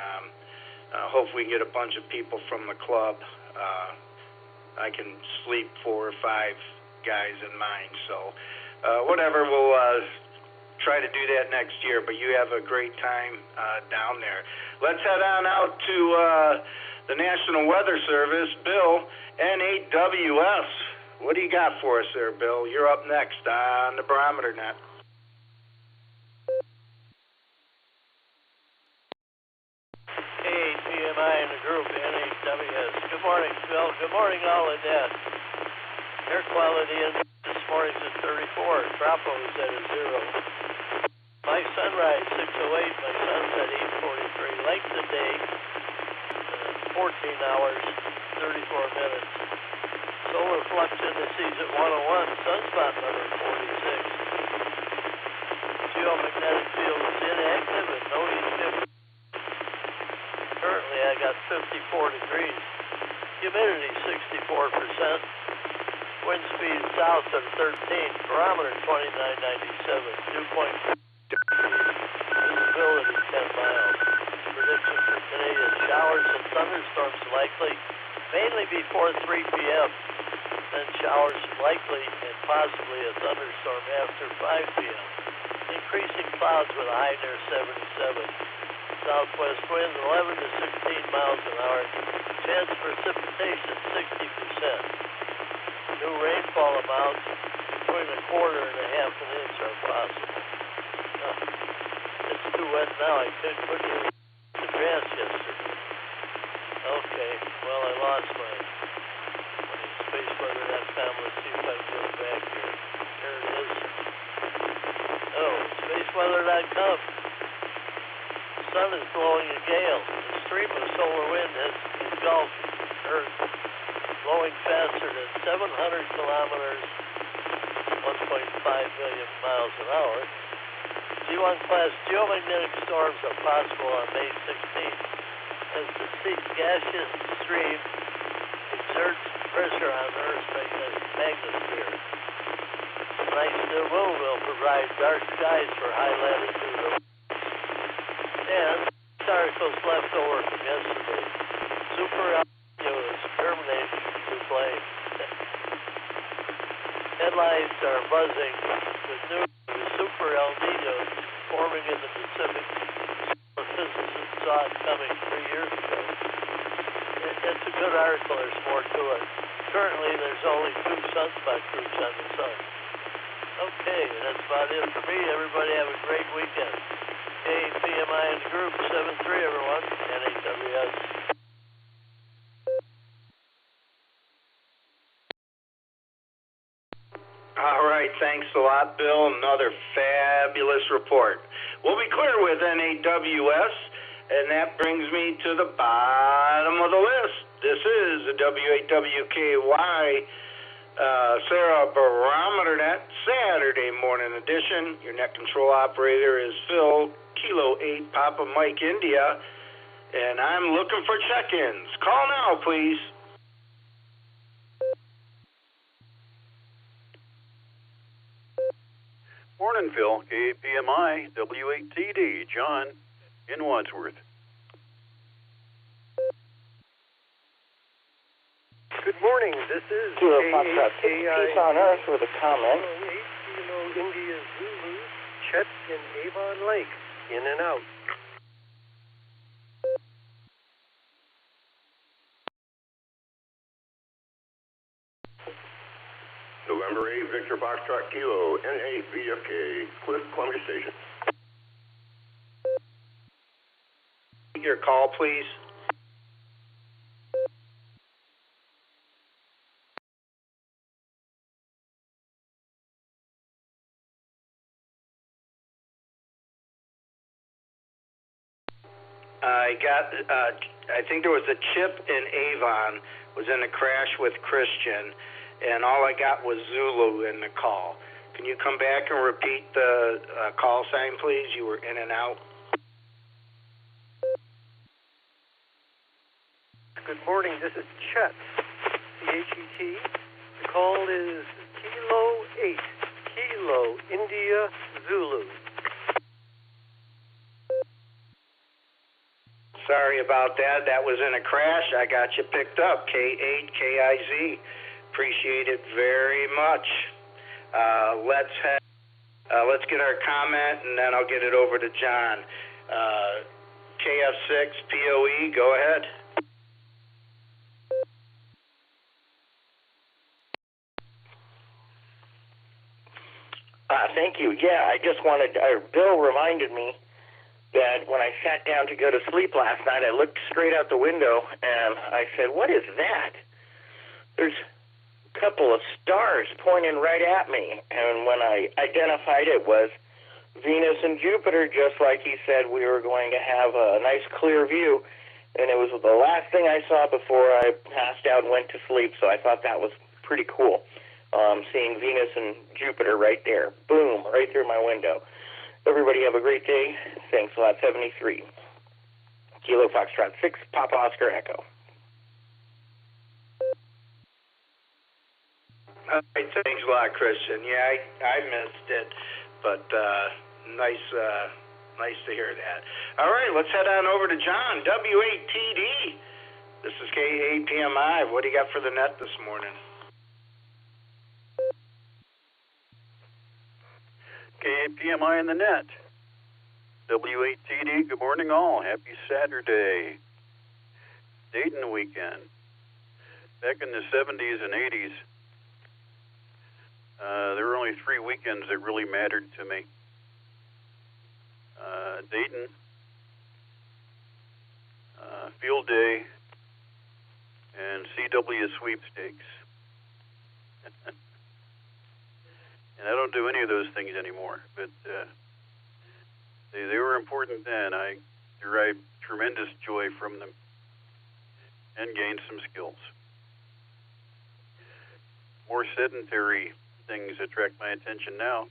Speaker 9: hopefully we can get a bunch of people from the club. I can sleep 4 or 5 guys in mine, so whatever, we'll try to do that next year, but you have a great time down there. Let's head on out to the National Weather Service. Bill, NAWS, what do you got for us there, Bill? You're up next on the Barometer Net.
Speaker 3: Hey, PMI and the group, NAWS. Good morning, Phil. Good morning, all of that. Air quality this morning's at 34. Trapo is at a 0. My sunrise, 6:08. My sunset, 8:43. Length of day, 14 hours, 34 minutes. Solar flux indices at 101. Sunspot number 46. Geomagnetic field is inactive and no east. Currently, I got 54 degrees. Humidity, 64%. Wind speed south of 13. Barometer, 2997. Dew point, visibility, 10 miles. Prediction for today is showers and thunderstorms likely, mainly before 3 p.m. Then showers likely and possibly a thunderstorm after 5 p.m. Increasing clouds with a high near 77. Southwest wind 11 to 16 miles an hour. Chance precipitation 60%. New rainfall amounts between 1/4 and 1/2 inch are possible. It's too wet now. I couldn't even the grass yesterday. Okay, well, I lost mine. SpaceWeather.com. Let's see if I can get it back here. There it is. Oh, SpaceWeather.com. The sun is blowing a gale. The stream of solar wind has engulfed Earth, blowing faster than 700 kilometers, 1.5 million miles an hour. G1 class geomagnetic storms are possible on May 16th as the gaseous stream exerts pressure on Earth's magnetosphere. Tonight's new moon will provide dark skies for high latitude. And this article's left over from yesterday. Super El Nino is terminated to blame. Headlines are buzzing with news of the Super El Nino forming in the Pacific. Physicists saw it coming 3 years ago. It's a good article. There's more to it. Currently, there's only 2 sunspot groups on the sun. Okay, that's about it for me. Everybody have a great weekend. PMI in the group, 7-3, everyone, NAWS.
Speaker 9: All right, thanks a lot, Bill. Another fabulous report. We'll be clear with NAWS, and that brings me to the bottom of the list. This is the WAWKY Sarah Barometer Net Saturday morning edition. Your net control operator is Phil, Kilo 8 Papa Mike India, and I'm looking for check-ins. Call now, please.
Speaker 22: Morning, Phil. KPMI, W8TD, John in Wadsworth.
Speaker 23: Good morning. This is
Speaker 11: Kilo Foxtrot, Peace on Earth with a comment.
Speaker 23: India Zulu, Chet in Avon Lake, in and out.
Speaker 24: November 8, Victor Foxtrot Kilo, N8 VFK, Cliff, Columbia Station.
Speaker 9: Your call, please. I think there was a chip in Avon, was in a crash with Christian, and all I got was Zulu in the call. Can you come back and repeat the call sign, please? You were in and out.
Speaker 23: Good morning. This is Chet, C-H-E-T. The call is Kilo 8, Kilo India Zulu.
Speaker 9: Sorry about that. That was in a crash. I got you picked up. K8 KIZ. Appreciate it very much. Let's get our comment, and then I'll get it over to John. KF6 POE. Go ahead.
Speaker 21: Thank you. Yeah, I just wanted, Bill reminded me that when I sat down to go to sleep last night, I looked straight out the window and I said, what is that? There's a couple of stars pointing right at me. And when I identified it was Venus and Jupiter, just like he said we were going to have a nice clear view. And it was the last thing I saw before I passed out and went to sleep, so I thought that was pretty cool. Seeing Venus and Jupiter right there. Boom, right through my window. Everybody have a great day. Thanks a lot, 73. Kilo Foxtrot 6, Papa Oscar Echo.
Speaker 9: All right, thanks a lot, Christian. Yeah, I missed it, but nice to hear that. All right, let's head on over to John, W8TD. This is K8PMI. What do you got for the net this morning?
Speaker 22: KPMI in the net. W8TD, good morning all. Happy Saturday. Dayton weekend. Back in the 70s and 80s, there were only 3 weekends that really mattered to me. Dayton, Field Day, and CW sweepstakes. And I don't do any of those things anymore, but they were important then. I derived tremendous joy from them and gained some skills. More sedentary things attract my attention now.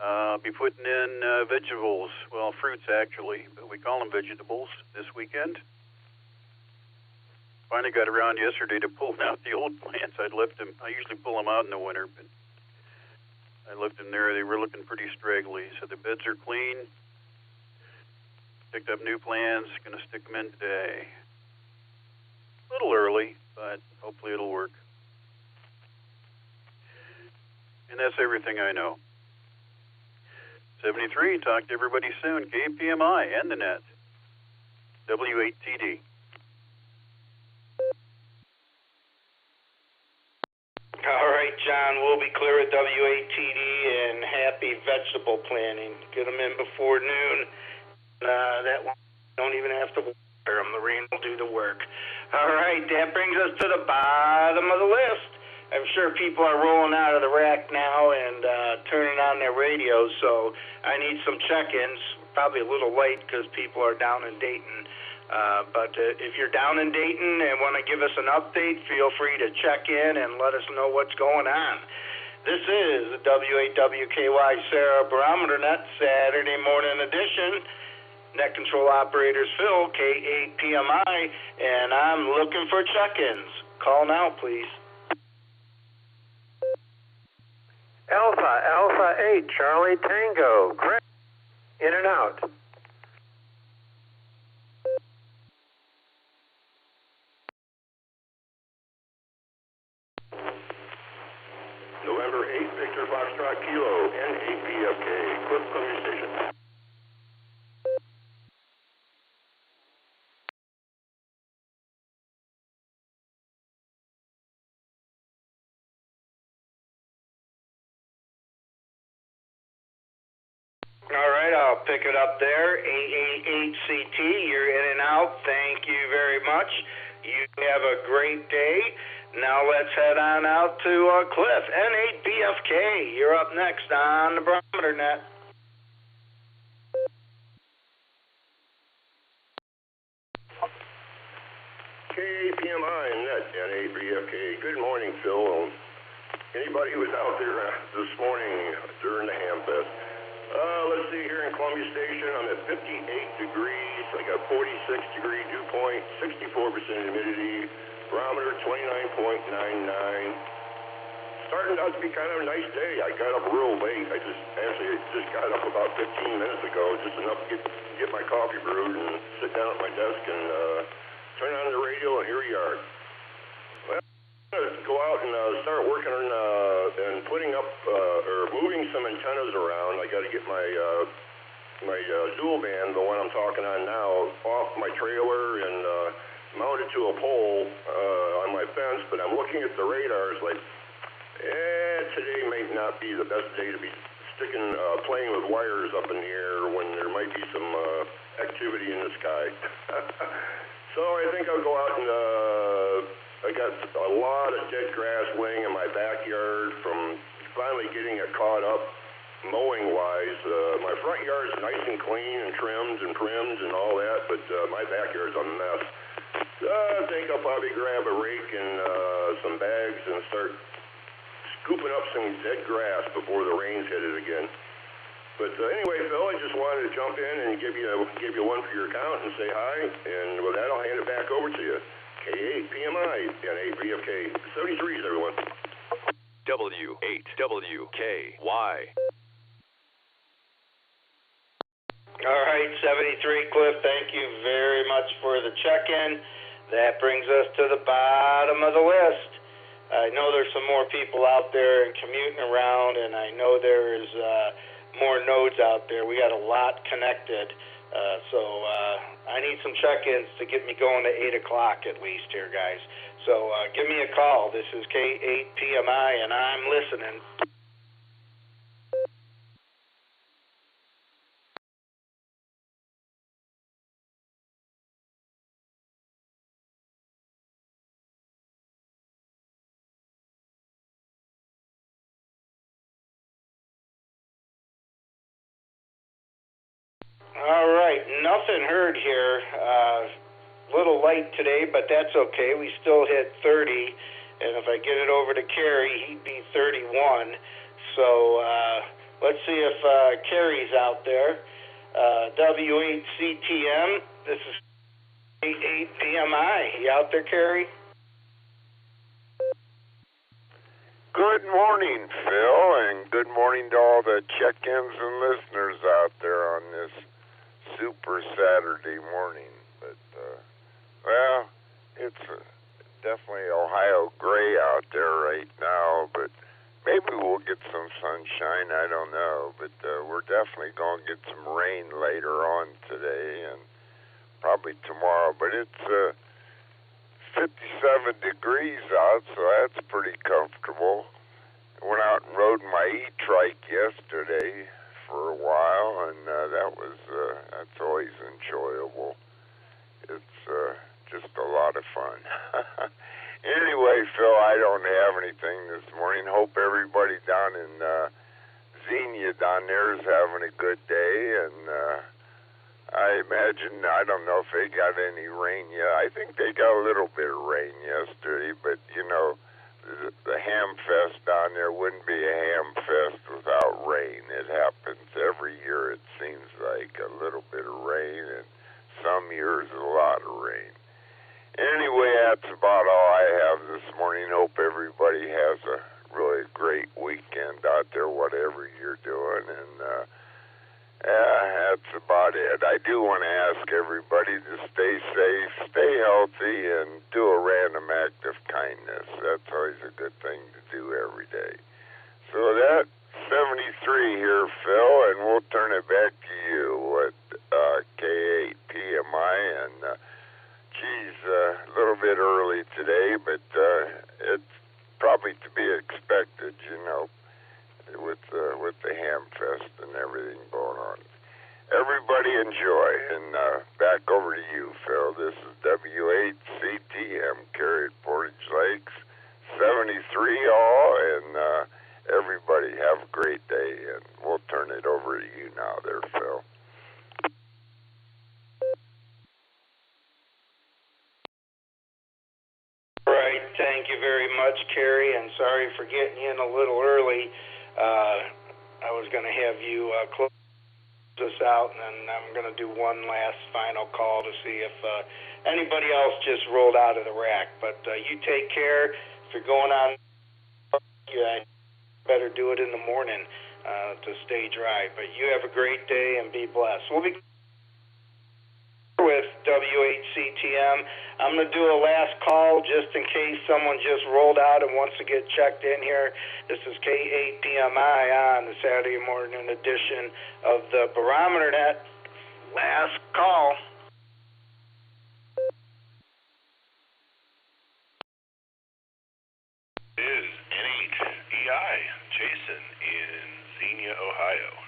Speaker 22: I'll be putting in vegetables, well, fruits actually, but we call them vegetables this weekend. Finally got around yesterday to pulling out the old plants. I'd left them, I usually pull them out in the winter, but I left them there. They were looking pretty straggly. So the beds are clean. Picked up new plants. Going to stick them in today. A little early, but hopefully it'll work. And that's everything I know. 73, talk to everybody soon. KPMI and the net. W8TD.
Speaker 9: All right, John, we'll be clear at W8TD and happy vegetable planting. Get them in before noon. That one, don't even have to water them. The rain will do the work. All right, that brings us to the bottom of the list. I'm sure people are rolling out of the rack now and turning on their radios, so I need some check-ins. Probably a little late because people are down in Dayton. But if you're down in Dayton and want to give us an update, feel free to check in and let us know what's going on. This is the W8WKY Sarah Barometer Net Saturday morning edition. Net Control Operators Phil, K8PMI, and I'm looking for check-ins. Call now, please.
Speaker 23: Alpha 8, Charlie Tango. Greg, in and out.
Speaker 24: November 8, Victor Foxtrot Kilo, N8BFK. Clip from your station.
Speaker 9: All right, I'll pick it up there. A8CT, you're in and out. Thank you very much. You have a great day. Now let's head on out to Cliff, N8BFK. You're up next on the Barometer Net.
Speaker 24: KPMI Net, N8BFK. Good morning, Phil. Anybody who was out there this morning during the ham fest. Let's see here in Columbia Station, I'm at 58 degrees. I got 46-degree dew point, 64% humidity, barometer 29.99. Starting out to be kind of a nice day. I got up real late. I just got up about 15 minutes ago, just enough to get my coffee brewed and sit down at my desk and turn on the radio, and here we are. Well, I'm going to go out and start working on and putting up or moving some antennas around. I got to get my dual band, the one I'm talking on now, off my trailer and mounted to a pole on my fence. But I'm looking at the radars like, today may not be the best day to be playing with wires up in the air when there might be some activity in the sky. So I think I'll go out and I got a lot of dead grass laying in my backyard from finally getting it caught up mowing-wise. My front yard is nice and clean and trimmed and primed and all that, but my backyard's a mess. I think I'll probably grab a rake and some bags and start scooping up some dead grass before the rains hit it again. But anyway, Phil, I just wanted to jump in and give you one for your account and say hi. And with that, I'll hand it back over to you. K8PMI and 8VFK 73s, everyone.
Speaker 2: W8WKY.
Speaker 9: All right, 73 Cliff, thank you very much for the check-in. That brings us to the bottom of the list. I know there's some more people out there and commuting around, and I know there's more nodes out there. We got a lot connected, so I need some check-ins to get me going to 8 o'clock at least here, guys. So give me a call. This is K8PMI, and I'm listening. All right, nothing heard here. Little light today, but that's okay. We still hit 30, and if I get it over to Kerry, he'd be 31. So let's see if Kerry's out there. W8CTM, this is 8PMI. You out there, Kerry?
Speaker 10: Good morning, Phil, and good morning to all the check-ins and listeners out there on this super Saturday morning. But, well, it's definitely Ohio gray out there right now, but maybe we'll get some sunshine, I don't know. But we're definitely going to get some rain later on today and probably tomorrow. But it's 57 degrees out, so that's pretty comfortable. I went out and rode my e-trike yesterday for a while, and that's always enjoyable. It's just a lot of fun. Anyway, Phil, I don't have anything this morning. Hope everybody down in Xenia down there is having a good day, and I imagine, I don't know if they got any rain yet. I think they got a little bit of rain yesterday, but, you know, the ham fest down there wouldn't be a ham fest without rain. It happens every year, it seems like, a little bit of rain, and some years a lot of rain. Anyway, that's about all I have this morning. Hope everybody has a really great weekend out there, whatever you're doing, and that's about it. I do want to ask everybody to stay safe, stay healthy, and do a random act of kindness. That's always a good thing to do every day. So that's 73 here, Phil, and we'll turn it back to you with K8PMI. And, geez, a little bit early today, but it's probably to be expected, you know, with the ham fest and everything going on. Everybody enjoy, and back over to you, Phil. This is W8CTM, Carried Portage Lakes, 73 all, and everybody have a great day, and we'll turn it over to you now there, Phil.
Speaker 9: All right, thank you very much, Kerry, and sorry for getting you in a little early. I was going to have you close this out, and then I'm going to do one last final call to see if anybody else just rolled out of the rack. But you take care. If you're going on, you better do it in the morning to stay dry. But you have a great day and be blessed. We'll be with WHCTM. I'm going to do a last call just in case someone just rolled out and wants to get checked in here. This is K8PMI on the Saturday morning edition of the Barometer Net. Last call.
Speaker 2: Is N8EI Jason in Xenia, Ohio.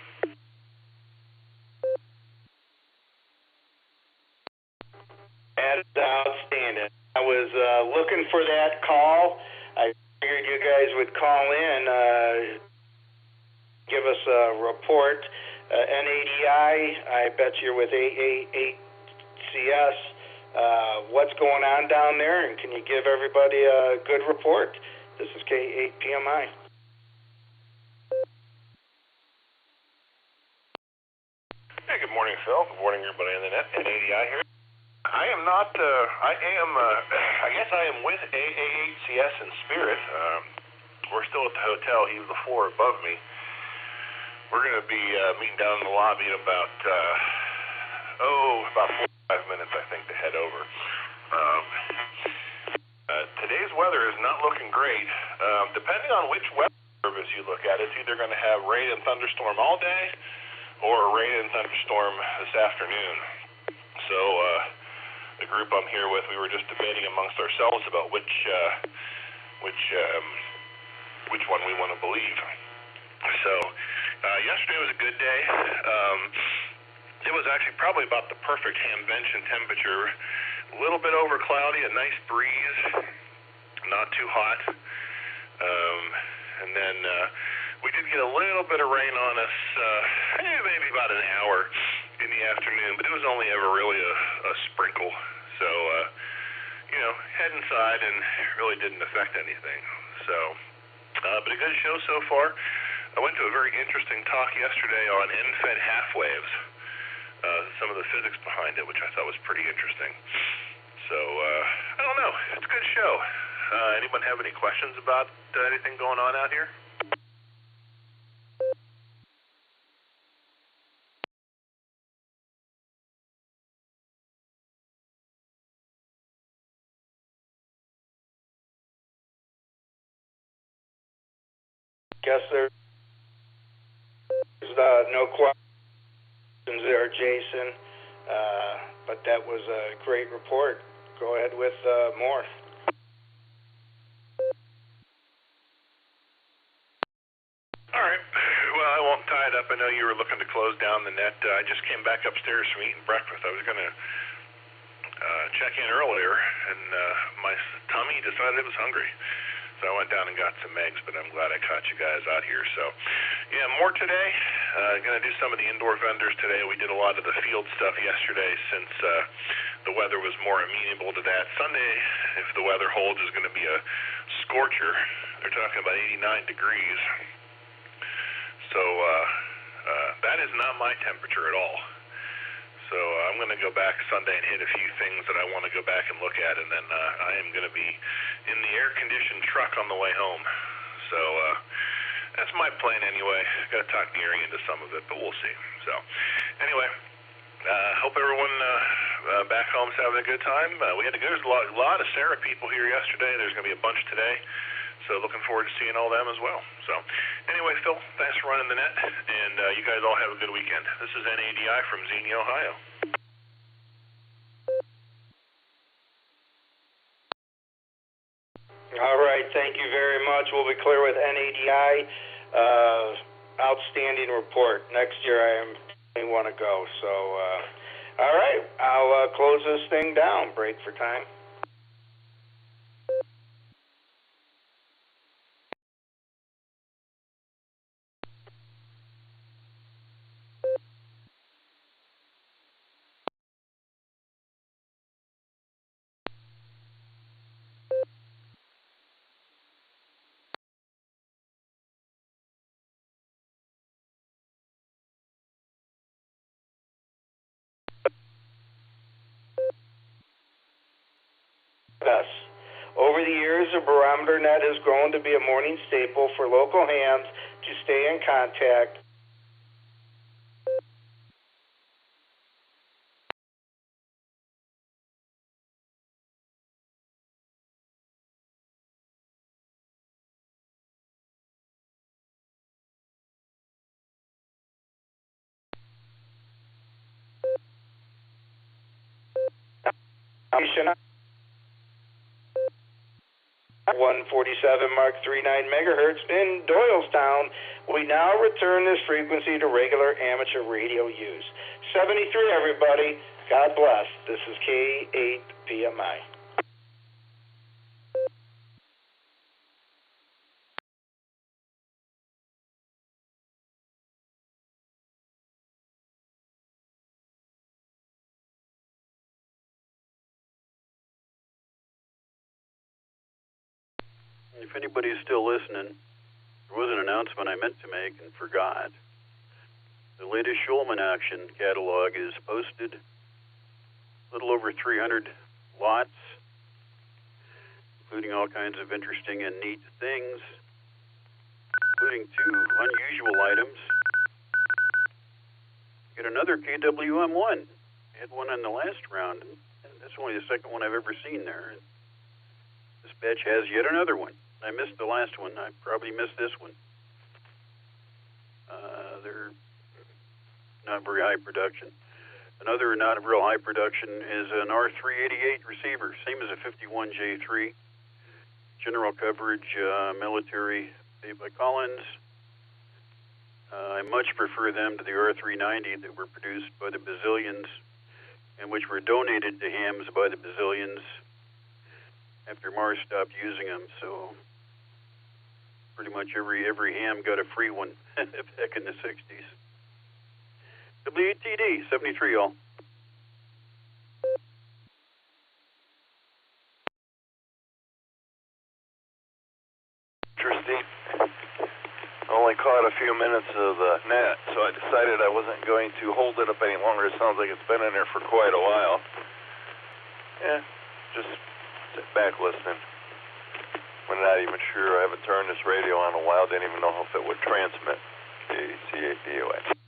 Speaker 9: That's outstanding. I was looking for that call. I figured you guys would call in, give us a report. N80I, I bet you're with A88CS. What's going on down there, and can you give everybody a good report? This is K8PMI.
Speaker 2: Hey, good morning, Phil. Good morning, everybody on the net. N80I here. I am not, I guess I am with A88CS in spirit. We're still at the hotel. He was the floor above me. We're going to be meeting down in the lobby in about 45 minutes, I think, to head over. Today's weather is not looking great. Depending on which weather service you look at, it's either going to have rain and thunderstorm all day or rain and thunderstorm this afternoon. So, the group I'm here with, we were just debating amongst ourselves about which one we want to believe. So, yesterday was a good day. It was actually probably about the perfect convention temperature. A little bit over cloudy, a nice breeze, not too hot. And then we did get a little bit of rain on us, maybe about an hour in the afternoon, but it was only ever really a sprinkle. So, head inside and really didn't affect anything. So, but a good show so far. I went to a very interesting talk yesterday on end-fed half waves, some of the physics behind it, which I thought was pretty interesting. So, I don't know. It's a good show. Anyone have any questions about anything going on out here?
Speaker 9: Guess there's no questions there, Jason, but that was a great report. Go ahead with more.
Speaker 2: All right. Well, I won't tie it up. I know you were looking to close down the net. I just came back upstairs from eating breakfast. I was going to check in earlier, and my tummy decided it was hungry. So I went down and got some eggs, but I'm glad I caught you guys out here. So, yeah, more today. Going to do some of the indoor vendors today. We did a lot of the field stuff yesterday since the weather was more amenable to that. Sunday, if the weather holds, is going to be a scorcher. They're talking about 89 degrees. So that is not my temperature at all. So I'm going to go back Sunday and hit a few things that I want to go back and look at, and then I am going to be in the air-conditioned truck on the way home. So that's my plan anyway. Got to talk Neary into some of it, but we'll see. So anyway, hope everyone back home is having a good time. There's a lot of Sarah people here yesterday. There's going to be a bunch today. So looking forward to seeing all them as well. So anyway, Phil, thanks for running the net, and you guys all have a good weekend. This is N80I from Xenia, Ohio.
Speaker 9: All right, thank you very much. We'll be clear with N80I. Outstanding report. Next year I want to go. So, all right, I'll close this thing down. Break for time. Yes. Over the years, the Barometer Net has grown to be a morning staple for local hams to stay in contact. Station 147 Mark 39 megahertz in Doylestown. We now return this frequency to regular amateur radio use. 73, everybody. God bless. This is K8PMI.
Speaker 22: If anybody's still listening, there was an announcement I meant to make and forgot. The latest Schulman Action catalog is posted. A little over 300 lots, including all kinds of interesting and neat things, including 2 unusual items. Get another KWM1. I had one in the last round, and that's only the second one I've ever seen there. This batch has yet another one. I missed the last one. I probably missed this one. They're not very high production. Another not real high production is an R388 receiver, same as a 51J3. General coverage, military, made by Collins. I much prefer them to the R390 that were produced by the Bazillions and which were donated to hams by the Bazillions after Mars stopped using them. So pretty much every ham got a free one back in the 60s. WTD 73, all.
Speaker 12: Interesting. Only caught a few minutes of the net, so I decided I wasn't going to hold it up any longer. It sounds like it's been in there for quite a while. Yeah, just sit back listening. I'm not even sure. I haven't turned this radio on in a while. Didn't even know if it would transmit. KCADOA.